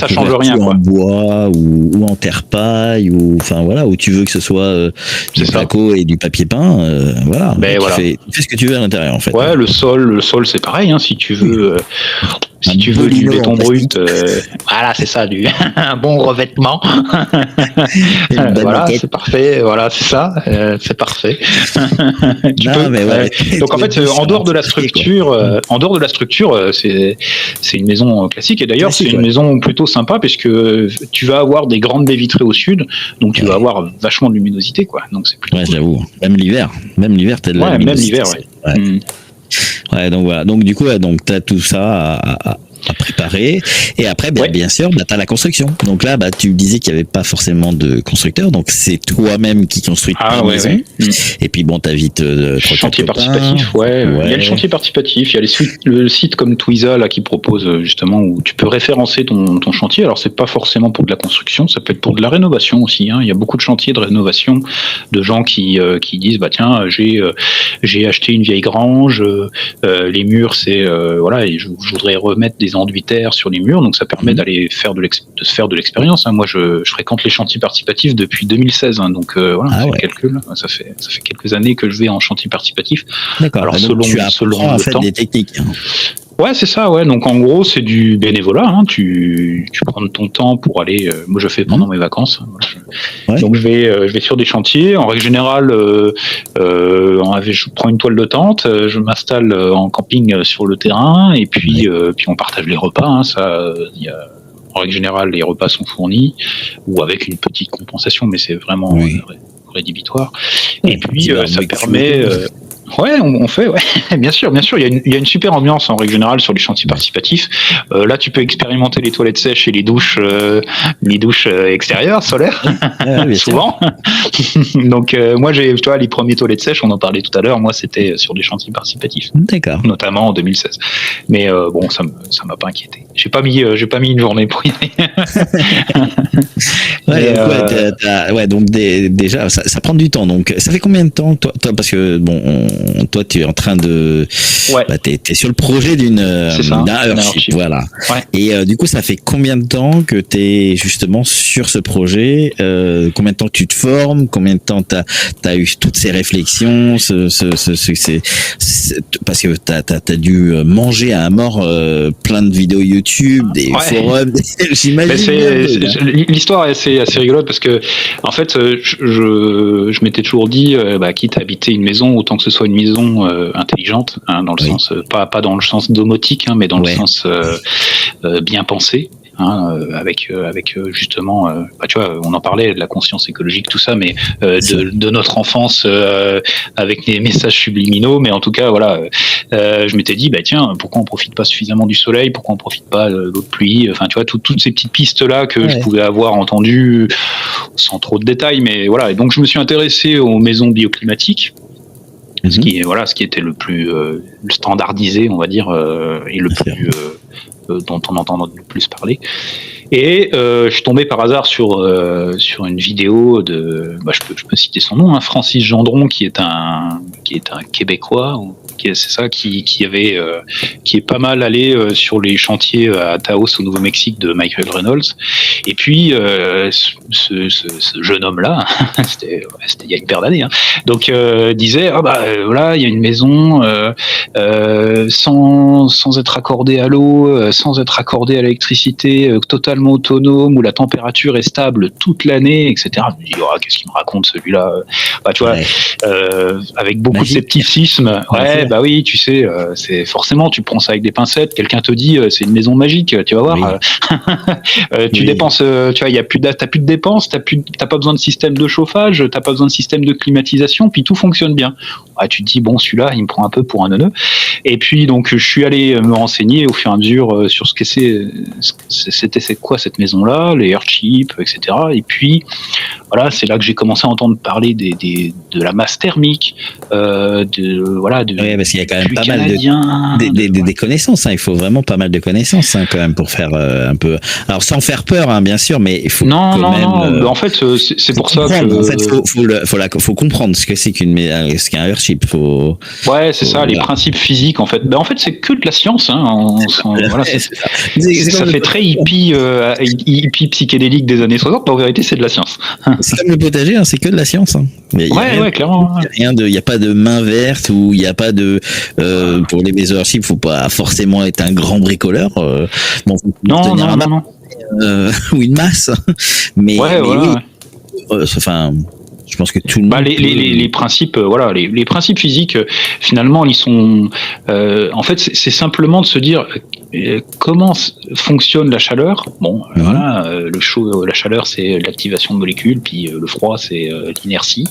change rien, quoi. En bois ou en terre-paille ou où tu veux que ce soit du placo et du papier peint, tu fais ce que tu veux à l'intérieur, en fait. Ouais, le sol c'est pareil, si tu veux. Si tu veux du béton brut, c'est ça, un bon revêtement. C'est parfait. Voilà, c'est ça, c'est parfait. Donc en fait, en dehors de la structure, c'est une maison classique. Et d'ailleurs, c'est une maison plutôt sympa puisque tu vas avoir des grandes baies vitrées au sud, donc tu vas avoir vachement de luminosité, quoi. Donc c'est plutôt cool. J'avoue. Même l'hiver, t'as de la luminosité. Même l'hiver, Ouais, donc voilà. Donc du coup, t'as tout ça à préparer. Et après, bien sûr, t'as la construction. Donc là, tu disais qu'il n'y avait pas forcément de constructeur. Donc c'est toi-même qui construis ta maison. Ouais. Et puis t'as vite chantier participatif. Il y a le chantier participatif. Il y a le site comme Twiza là qui propose justement où tu peux référencer ton chantier. Alors c'est pas forcément pour de la construction, ça peut être pour de la rénovation aussi. Il y a beaucoup de chantiers de rénovation de gens qui disent j'ai acheté une vieille grange, les murs et je voudrais remettre des enduits terre sur les murs, donc ça permet d'aller faire de se faire de l'expérience. Moi, je fréquente les chantiers participatifs depuis 2016, donc calcul. Ça fait quelques années que je vais en chantier participatif. D'accord. Alors selon le temps, des techniques. Ouais, c'est ça, donc en gros, c'est du bénévolat, tu prends ton temps pour aller, moi je fais pendant mes vacances, donc je vais sur des chantiers, en règle générale, je prends une toile de tente, je m'installe en camping sur le terrain, et puis on partage les repas, en règle générale, les repas sont fournis, ou avec une petite compensation, mais c'est vraiment rédhibitoire. Et puis ça permet... Ouais, on fait, ouais, bien sûr. Il y a une super ambiance en règle générale sur les chantiers participatifs. Là, tu peux expérimenter les toilettes sèches et les douches extérieures, solaires, souvent. Donc, moi, tu vois, les premiers toilettes sèches, on en parlait tout à l'heure. Moi, c'était sur des chantiers participatifs. D'accord. Notamment en 2016. Mais bon, ça m'a pas inquiété. J'ai pas mis une journée pour y aller. Donc déjà, ça prend du temps. Donc, ça fait combien de temps, toi, parce que bon. Toi, tu es en train de, t'es sur le projet d'un Earthship, voilà. Ouais. Et du coup, ça fait combien de temps que t'es justement sur ce projet Combien de temps que tu te formes Combien de temps t'as eu toutes ces réflexions parce que t'as dû manger à mort plein de vidéos YouTube, des forums. J'imagine. L'histoire est assez rigolote parce que en fait, je m'étais toujours dit, quitte à habiter une maison, autant que ce soit une maison intelligente, hein, dans le sens pas dans le sens domotique, hein, mais dans le sens bien pensé. Hein, avec justement, tu vois, on en parlait de la conscience écologique, tout ça, mais de notre enfance avec des messages subliminaux. Mais en tout cas, voilà, je m'étais dit, tiens, pourquoi on profite pas suffisamment du soleil, pourquoi on profite pas de l'eau de pluie, enfin, tu vois, toutes ces petites pistes là que je pouvais avoir entendues sans trop de détails, mais voilà. Et donc, je me suis intéressé aux maisons bioclimatiques. Ce qui était le plus standardisé, on va dire, et le plus dont on entend le plus parler. Et je suis tombé par hasard sur une vidéo de, je peux citer son nom, hein, Francis Gendron, qui est un Québécois, qui est pas mal allé sur les chantiers à Taos au Nouveau-Mexique de Michael Reynolds. Et puis ce jeune homme-là, c'était il y a une paire d'années, hein, donc disait voilà, il y a une maison sans être accordée à l'eau, sans être accordée à l'électricité, totalement autonome, où la température est stable toute l'année, etc. Je me dis, qu'est-ce qu'il me raconte celui-là, tu vois, avec beaucoup de scepticisme. Bah oui, tu sais, c'est forcément, tu prends ça avec des pincettes. Quelqu'un te dit, c'est une maison magique, tu vas voir. Tu dépenses, tu vois, t'as plus de dépenses, t'as pas besoin de système de chauffage, t'as pas besoin de système de climatisation, puis tout fonctionne bien. Tu te dis, bon, celui-là, il me prend un peu pour un neuneu. Et puis, donc, je suis allé me renseigner au fur et à mesure sur ce que c'est quoi cette maison-là, les Earthship, etc. Et puis, voilà, c'est là que j'ai commencé à entendre parler de la masse thermique, parce qu'il y a quand même pas mal des connaissances, hein. Il faut vraiment pas mal de connaissances, hein, quand même, pour faire un peu. Alors, sans faire peur, hein, bien sûr, mais il faut en fait, c'est pour ça que. En fait, faut comprendre ce que c'est qu'un Earthship. Les principes physiques, en fait. En fait, c'est que de la science, hein. Ça fait très hippie psychédélique des années 60, mais en vérité, c'est de la science. C'est comme le potager, hein, c'est que de la science. Hein. Clairement. Il n'y a pas de main verte, ou il n'y a pas de. Pour les maisons Earthship, il ne faut pas forcément être un grand bricoleur. Non. Ou une masse. Mais je pense que tout le monde. Les principes, les principes physiques, finalement, ils sont. En fait, c'est simplement de se dire comment fonctionne la chaleur. Bon, le chaud, la chaleur, c'est l'activation de molécules, puis le froid, c'est l'inertie,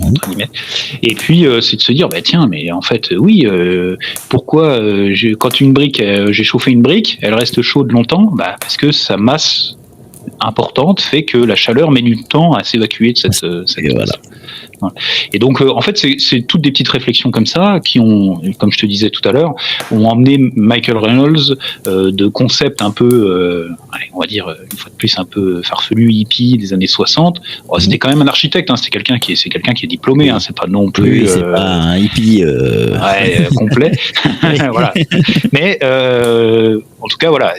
entre guillemets. Et puis, c'est de se dire, tiens, mais en fait, oui, pourquoi quand j'ai chauffé une brique, elle reste chaude longtemps, parce que sa masse importante fait que la chaleur met du temps à s'évacuer de cette masse. Voilà. Et donc, en fait, c'est toutes des petites réflexions comme ça qui ont, comme je te disais tout à l'heure, ont emmené Michael Reynolds de concepts un peu, on va dire, une fois de plus, un peu farfelu, hippie des années 60. C'était quand même un architecte, hein, c'est quelqu'un qui est diplômé, hein, c'est pas non plus... c'est pas un hippie... complet. Voilà. Mais, en tout cas, voilà,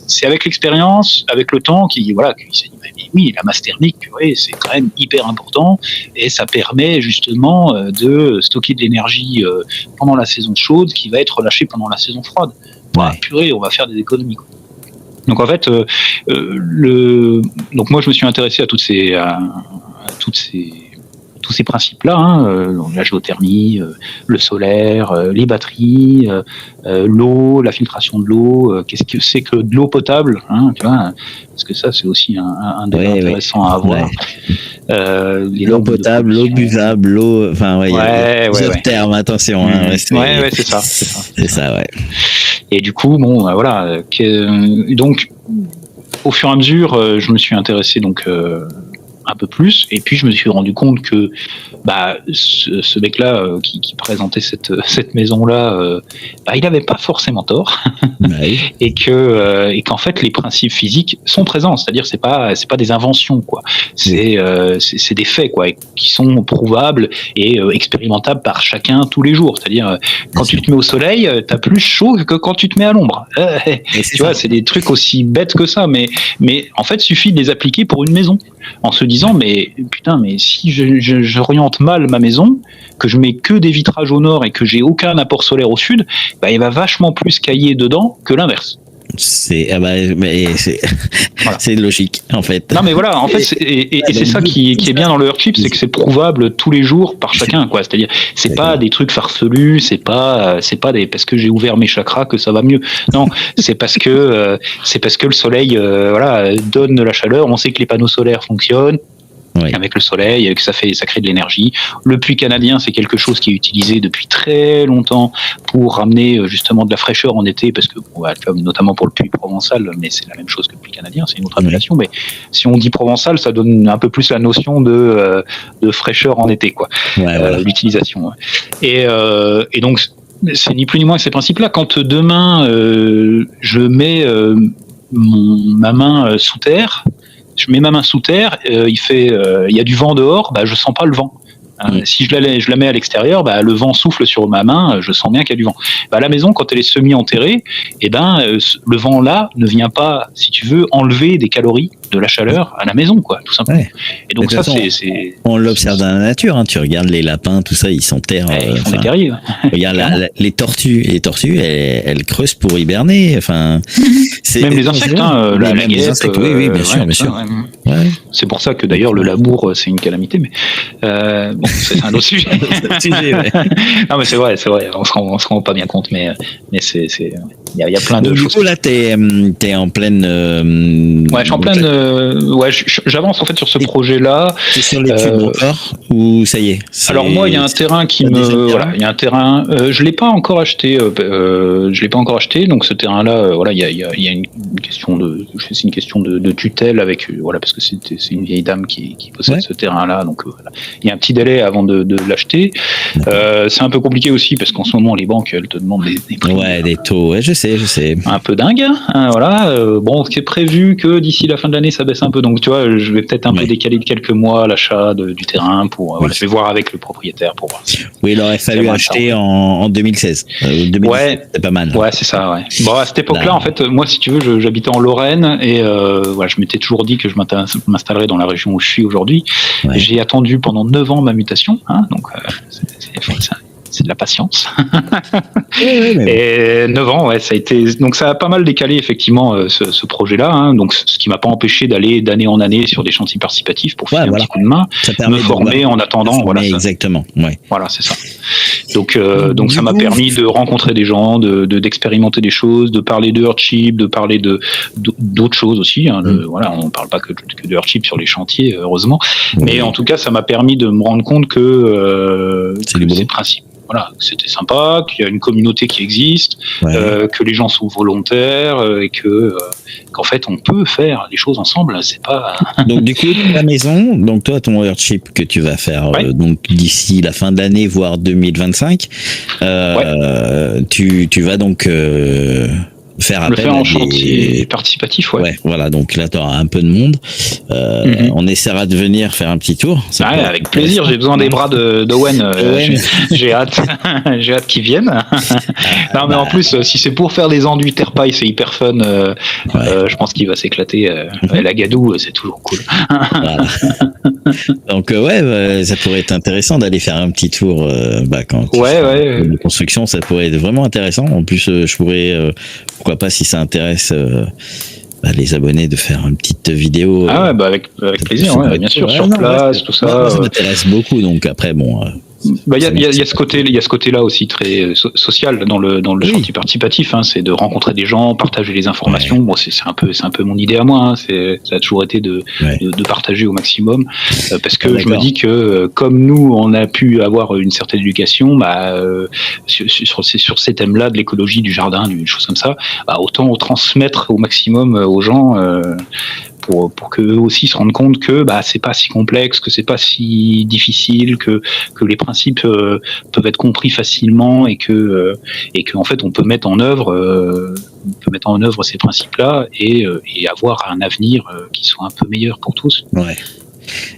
c'est avec l'expérience, avec le temps, qu'il s'est dit, oui, la masse thermique, c'est quand même hyper important, et ça permet justement de stocker de l'énergie pendant la saison chaude qui va être relâchée pendant la saison froide. Purée, on va faire des économies. Donc en fait, donc moi je me suis intéressé à tous ces principes-là, hein, la géothermie, le solaire, les batteries, l'eau, la filtration de l'eau, qu'est-ce que c'est que de l'eau potable, hein, tu vois, parce que ça c'est aussi un débat intéressant à avoir. l'eau potable, l'eau buvable, l'eau, enfin il y a plusieurs termes, attention. C'est ça. C'est ça, ouais. Et du coup, bon, voilà. Donc, au fur et à mesure, je me suis intéressé donc un peu plus, et puis je me suis rendu compte que ce mec-là qui présentait cette maison-là, il n'avait pas forcément tort, et qu'en fait les principes physiques sont présents, c'est-à-dire c'est pas des inventions quoi, c'est des faits quoi, qui sont prouvables et expérimentables par chacun tous les jours, c'est-à-dire quand tu te mets au soleil, t'as plus chaud que quand tu te mets à l'ombre. Tu vois, c'est des trucs aussi bêtes que ça, mais en fait suffit de les appliquer pour une maison, en se disant mais si j'oriente mal ma maison, que je mets que des vitrages au nord et que j'ai aucun apport solaire au sud, il va vachement plus cailler dedans que l'inverse. C'est logique en fait. Non mais voilà, en fait c'est ça qui est bien dans le Earthship, c'est que c'est prouvable tous les jours par chacun quoi. C'est-à-dire c'est pas des trucs farfelus, c'est pas parce que j'ai ouvert mes chakras que ça va mieux. Non, c'est parce que le soleil donne la chaleur. On sait que les panneaux solaires fonctionnent. Avec le soleil, que ça crée de l'énergie. Le puits canadien, c'est quelque chose qui est utilisé depuis très longtemps pour ramener justement de la fraîcheur en été, parce que notamment pour le puits provençal, mais c'est la même chose que le puits canadien, c'est une autre appellation. Mais si on dit provençal, ça donne un peu plus la notion de fraîcheur en été, quoi. L'utilisation. Ouais. Et donc c'est ni plus ni moins que ces principes-là. Quand demain je mets ma main sous terre. Je mets ma main sous terre, il y a du vent dehors, je sens pas le vent. Si je la mets à l'extérieur, le vent souffle sur ma main, je sens bien qu'il y a du vent. À la maison, quand elle est semi-enterrée, le vent là ne vient pas, si tu veux, enlever des calories de la chaleur à la maison, quoi, tout simplement. Et donc ça, c'est... On l'observe dans la nature, hein. Tu regardes les lapins, tout ça, ils s'enterrent. Ils font des terriers. Regarde les tortues. Les tortues, elles creusent pour hiberner. Enfin, même les insectes, la guêpe. Oui, bien sûr. C'est pour ça que d'ailleurs le labour, c'est une calamité, mais c'est un autre sujet. Non, mais c'est vrai. On se rend pas bien compte, mais c'est il y a plein de choses. Du coup, là, t'es en pleine. Je suis en pleine. J'avance en fait sur ce projet-là. C'est sur l'étude encore ou ça y est? Alors moi, il y a un terrain il y a un terrain. Je l'ai pas encore acheté. Donc ce terrain-là, il y a une question de tutelle avec parce que c'est une vieille dame qui possède ce terrain-là. Donc il y a un petit délai avant de l'acheter. C'est un peu compliqué aussi parce qu'en ce moment les banques elles te demandent des prix. Des taux. Je sais. Un peu dingue. C'est prévu que d'ici la fin de l'année ça baisse un peu. Donc tu vois, je vais peut-être un peu décaler de quelques mois l'achat du terrain pour. Je vais voir avec le propriétaire pour voir. Oui, il aurait fallu acheter en 2016. 2017, c'est pas mal. Ouais, c'est ça. Ouais. Bon, à cette époque-là, en fait, moi, si tu veux, j'habitais en Lorraine et je m'étais toujours dit que je m'installerais dans la région où je suis aujourd'hui. Ouais. J'ai attendu pendant 9 ans ma mutation, donc c'est de la patience. Et 9 ans, ça a été. Donc ça a pas mal décalé effectivement ce projet-là. Donc ce qui m'a pas empêché d'aller d'année en année sur des chantiers participatifs pour faire un petit coup de main, me former en attendant. Exactement. Ouais. Voilà, c'est ça. Donc ça m'a permis de rencontrer des gens, d'expérimenter des choses, de parler de Earthship, de parler d'autres choses aussi. On parle pas que de Earthship sur les chantiers, heureusement. Mais en tout cas, ça m'a permis de me rendre compte que ces principes. Voilà, c'était sympa, qu'il y a une communauté qui existe, que les gens sont volontaires et qu'en fait on peut faire les choses ensemble. C'est pas. Donc du coup la maison, donc toi ton Earthship que tu vas faire donc d'ici la fin de l'année voire 2025, tu vas donc faire appel en chantier participatif, voilà, donc là tu auras un peu de monde. On essaiera de venir faire un petit tour. Avec plaisir, j'ai besoin des bras d'Owen. J'ai hâte qu'ils viennent. Non, mais en plus, si c'est pour faire des enduits terre-paille, c'est hyper fun. Je pense qu'il va s'éclater. La gadoue, c'est toujours cool. Voilà. Donc ça pourrait être intéressant d'aller faire un petit tour quand de construction, ça pourrait être vraiment intéressant. En plus, je pourrais pourquoi pas, si ça intéresse les abonnés, de faire une petite vidéo. Avec plaisir, bien sûr, sur place, tout ça. Ça m'intéresse beaucoup, donc après, il y a ce côté-là aussi très social dans le chantier participatif. C'est de rencontrer des gens, partager les informations. Bon, c'est un peu mon idée à moi. Ça a toujours été de partager au maximum, parce que je me dis que comme nous, on a pu avoir une certaine éducation, sur ces thèmes-là de l'écologie, du jardin, des choses comme ça, autant transmettre au maximum aux gens. Pour qu'eux aussi se rendent compte que c'est pas si complexe, que c'est pas si difficile, que les principes peuvent être compris facilement et que en fait on peut mettre en œuvre ces principes-là et avoir un avenir qui soit un peu meilleur pour tous. Ouais.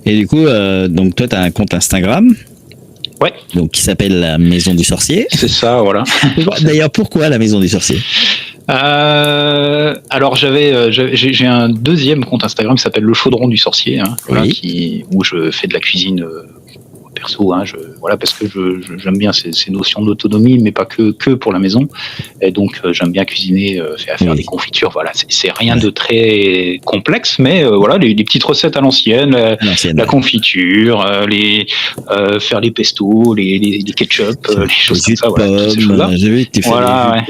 Et du coup, donc toi, tu as un compte Instagram. Ouais. Donc qui s'appelle la Maison du Sorcier. C'est ça, voilà. D'ailleurs, pourquoi la Maison du Sorcier ? Alors j'ai un deuxième compte Instagram qui s'appelle le Chaudron du Sorcier, où je fais de la cuisine perso, parce que j'aime bien ces notions d'autonomie, mais pas que pour la maison. Et donc j'aime bien cuisiner, faire des confitures. Voilà, c'est rien de très complexe, mais les petites recettes à l'ancienne, la confiture, faire les pestos, les ketchup, les choses comme ça. Toutes ces choses-là. J'ai vu que tu fais des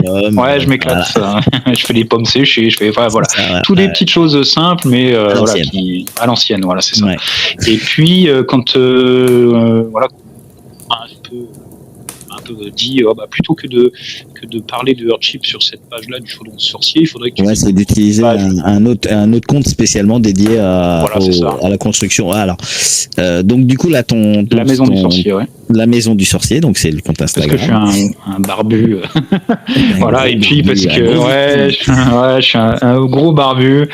pommes. Ouais, je m'éclate. Je fais des pommes séchées, toutes des petites choses simples, mais à l'ancienne. Voilà, c'est ça. Ouais. Et puis quand un peu dit plutôt que de parler de Earthship sur cette page-là du Chaudron du Sorcier, il faudrait que c'est d'utiliser un autre compte spécialement dédié à la construction. Alors, donc du coup là la Maison du Sorcier, la Maison du Sorcier, donc c'est le compte Instagram. Parce que je suis un barbu, et puis parce que je suis un gros barbu,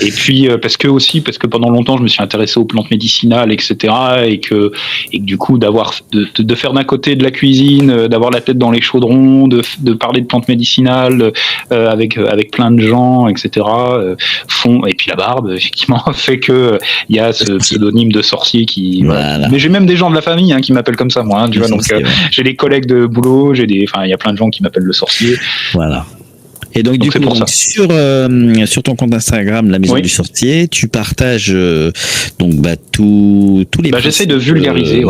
et puis parce que pendant longtemps je me suis intéressé aux plantes médicinales, etc., et que du coup de faire d'un côté de la cuisine, d'avoir la tête dans les chaudrons, de parler de plantes médicinales avec plein de gens, etc., et puis la barbe effectivement fait que il y a ce pseudonyme de sorcier qui. Voilà. Mais j'ai même des gens de la famille qui m'appellent comme ça, moi. Tu vois, donc j'ai des collègues de boulot, il y a plein de gens qui m'appellent le sorcier. Voilà. Et donc du coup, sur ton compte Instagram, la Maison du Sorcier, tu partages tous les. J'essaie de vulgariser,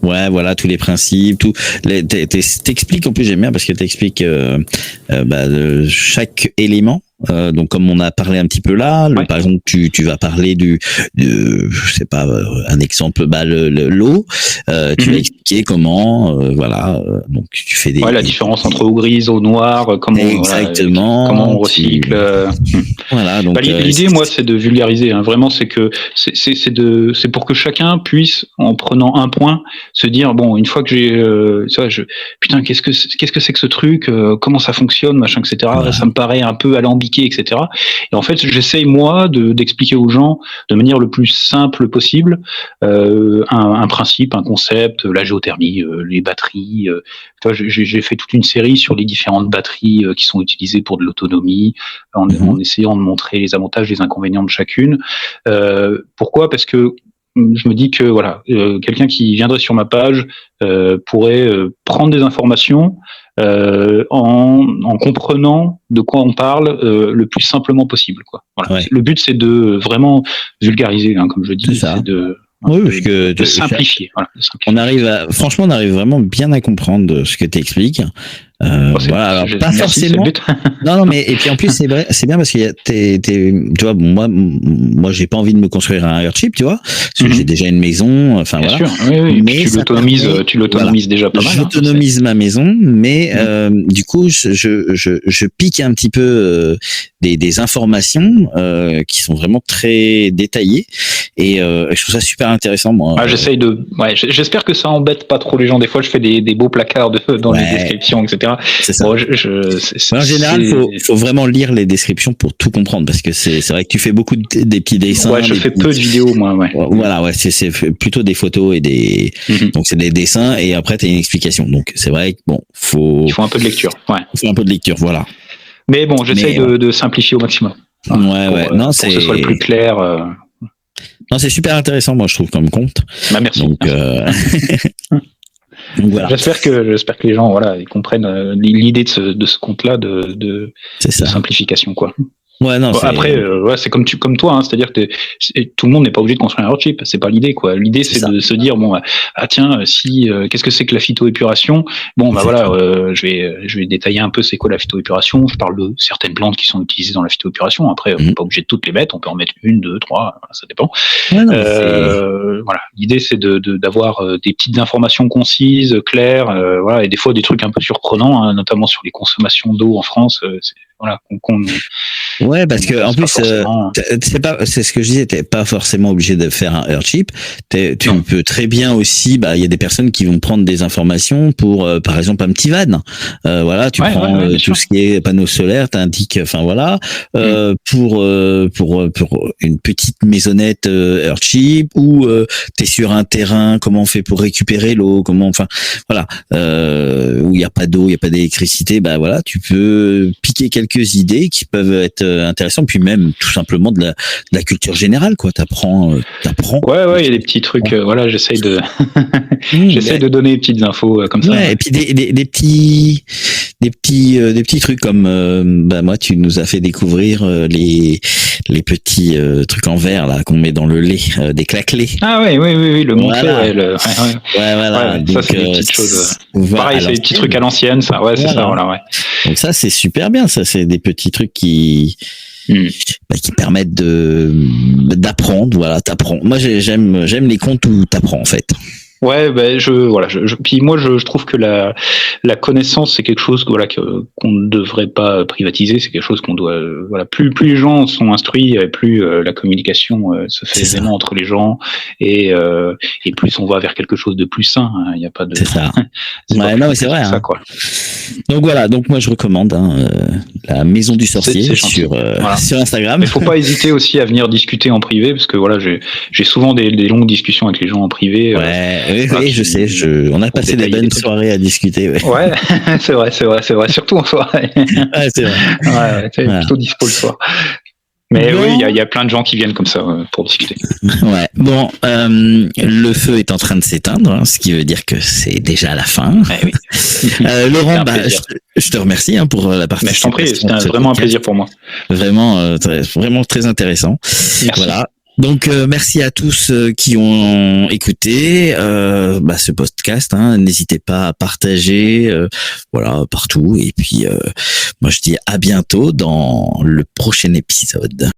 Ouais, voilà, tous les principes, t'expliques, en plus j'aime bien parce que t'expliques chaque élément. Donc comme on a parlé un petit peu là, par exemple tu vas parler je sais pas, un exemple, l'eau, tu vas expliquer comment, donc tu fais la différence entre eau grise, eau noire, exactement, comment on recycle. Voilà, donc l'idée, moi, c'est de vulgariser. Vraiment, c'est que c'est pour que chacun puisse, en prenant un point, se dire bon, une fois que j'ai, putain, qu'est-ce que c'est que ce truc, comment ça fonctionne, machin, etc. Ça me paraît un peu alambiqué, etc. Et en fait, j'essaye moi d'expliquer aux gens de manière le plus simple possible un principe, un concept, la géothermie, les batteries. J'ai fait toute une série sur les différentes batteries qui sont utilisées pour de l'autonomie, en essayant de montrer les avantages, les inconvénients de chacune. Pourquoi ? Parce que je me dis que quelqu'un qui viendrait sur ma page pourrait prendre des informations en comprenant de quoi on parle le plus simplement possible, quoi. Voilà. Le but, c'est de vraiment vulgariser, comme je dis, c'est de simplifier. On arrive vraiment bien à comprendre ce que tu expliques. Alors, pas forcément. Non, mais et puis en plus c'est bien parce que tu vois, moi j'ai pas envie de me construire un Earthship, tu vois, parce que j'ai déjà une maison, bien sûr, oui. Mais tu l'autonomises déjà pas mal. J'autonomise ma maison, mais du coup je pique un petit peu des informations qui sont vraiment très détaillées et je trouve ça super intéressant, moi. J'espère que ça embête pas trop les gens. Des fois je fais des beaux placards dans les descriptions, etc. C'est ça. En général, faut vraiment lire les descriptions pour tout comprendre, parce que c'est vrai que tu fais beaucoup des petits dessins. Ouais, je fais peu de vidéos, moi. Voilà, c'est plutôt des photos et donc c'est des dessins et après t'as une explication. Donc c'est vrai que il faut un peu de lecture. Il faut un peu de lecture, voilà. Mais bon, j'essaye de simplifier au maximum. Non, pour que ce soit le plus clair. Non, c'est super intéressant, moi je trouve, comme compte. Merci. Donc Donc voilà. J'espère que les gens ils comprennent l'idée de ce compte-là de simplification, quoi. Ouais, non. Après, c'est comme toi, hein, c'est-à-dire que tout le monde n'est pas obligé de construire un Earthchip. C'est pas l'idée, quoi. L'idée, c'est de se dire bon, tiens, si qu'est-ce que c'est que la phytoépuration? Bon, bah voilà, je vais détailler un peu c'est quoi la phytoépuration. Je parle de certaines plantes qui sont utilisées dans la phytoépuration. Après, on n'est pas obligé de toutes les mettre. On peut en mettre 1, 2, 3, ça dépend. Ouais, non, voilà, l'idée c'est d'avoir des petites informations concises, claires, voilà, et des fois des trucs un peu surprenants, hein, notamment sur les consommations d'eau en France. Voilà, ouais, parce que en plus, c'est ce que je disais, t'es pas forcément obligé de faire un Earthchip. Tu peux très bien aussi, il y a des personnes qui vont prendre des informations pour, par exemple, un petit van. Voilà, tu prends tout ce qui est panneaux solaires, t'indiques, enfin voilà, pour une petite maisonnette Earthchip, ou t'es sur un terrain, comment on fait pour récupérer l'eau, enfin voilà, où il y a pas d'eau, il y a pas d'électricité, voilà, tu peux piquer quelques idées qui peuvent être intéressantes, puis même tout simplement de la culture générale, quoi. T'apprends. Ouais, il y a des petits trucs. Voilà, j'essaye de de donner des petites infos comme ça. Ouais, et puis des petits trucs comme moi, tu nous as fait découvrir les petits trucs en verre là qu'on met dans le lait, des claquelets. Ah oui, le monté, voilà. Voilà. Donc, ça c'est des petites choses. Pareil, c'est des petits trucs à l'ancienne, ça. Ouais, c'est ça. Voilà, ouais. Donc ça, c'est super bien. Ça, c'est des petits trucs qui permettent d'apprendre. Voilà, t'apprends. Moi, j'aime les contes où t'apprends en fait. Ouais, puis moi je trouve que la connaissance c'est quelque chose qu'on ne devrait pas privatiser, c'est quelque chose qu'on doit plus les gens sont instruits, plus la communication se fait aisément entre les gens, et plus on va vers quelque chose de plus sain, il y a pas de c'est ça. Non, c'est vrai, ça, quoi. Donc voilà, moi je recommande la Maison du Sorcier sur Instagram. Mais faut pas hésiter aussi à venir discuter en privé, parce que j'ai souvent des longues discussions avec les gens en privé. Oui, je sais. On a passé des bonnes soirées à discuter. Ouais, c'est vrai, surtout en soirée. Ouais, c'est vrai. Ouais, t'es plutôt dispo le soir. Mais oui, il y a plein de gens qui viennent comme ça pour discuter. Ouais. Bon, le feu est en train de s'éteindre, ce qui veut dire que c'est déjà la fin. Ouais, oui. Laurent, je te remercie pour la participation. Mais je t'en prie, c'était vraiment un plaisir pour moi. Vraiment, vraiment très intéressant. Merci. Voilà. Donc merci à tous qui ont écouté ce podcast. N'hésitez pas à partager, partout. Et puis moi je dis à bientôt dans le prochain épisode.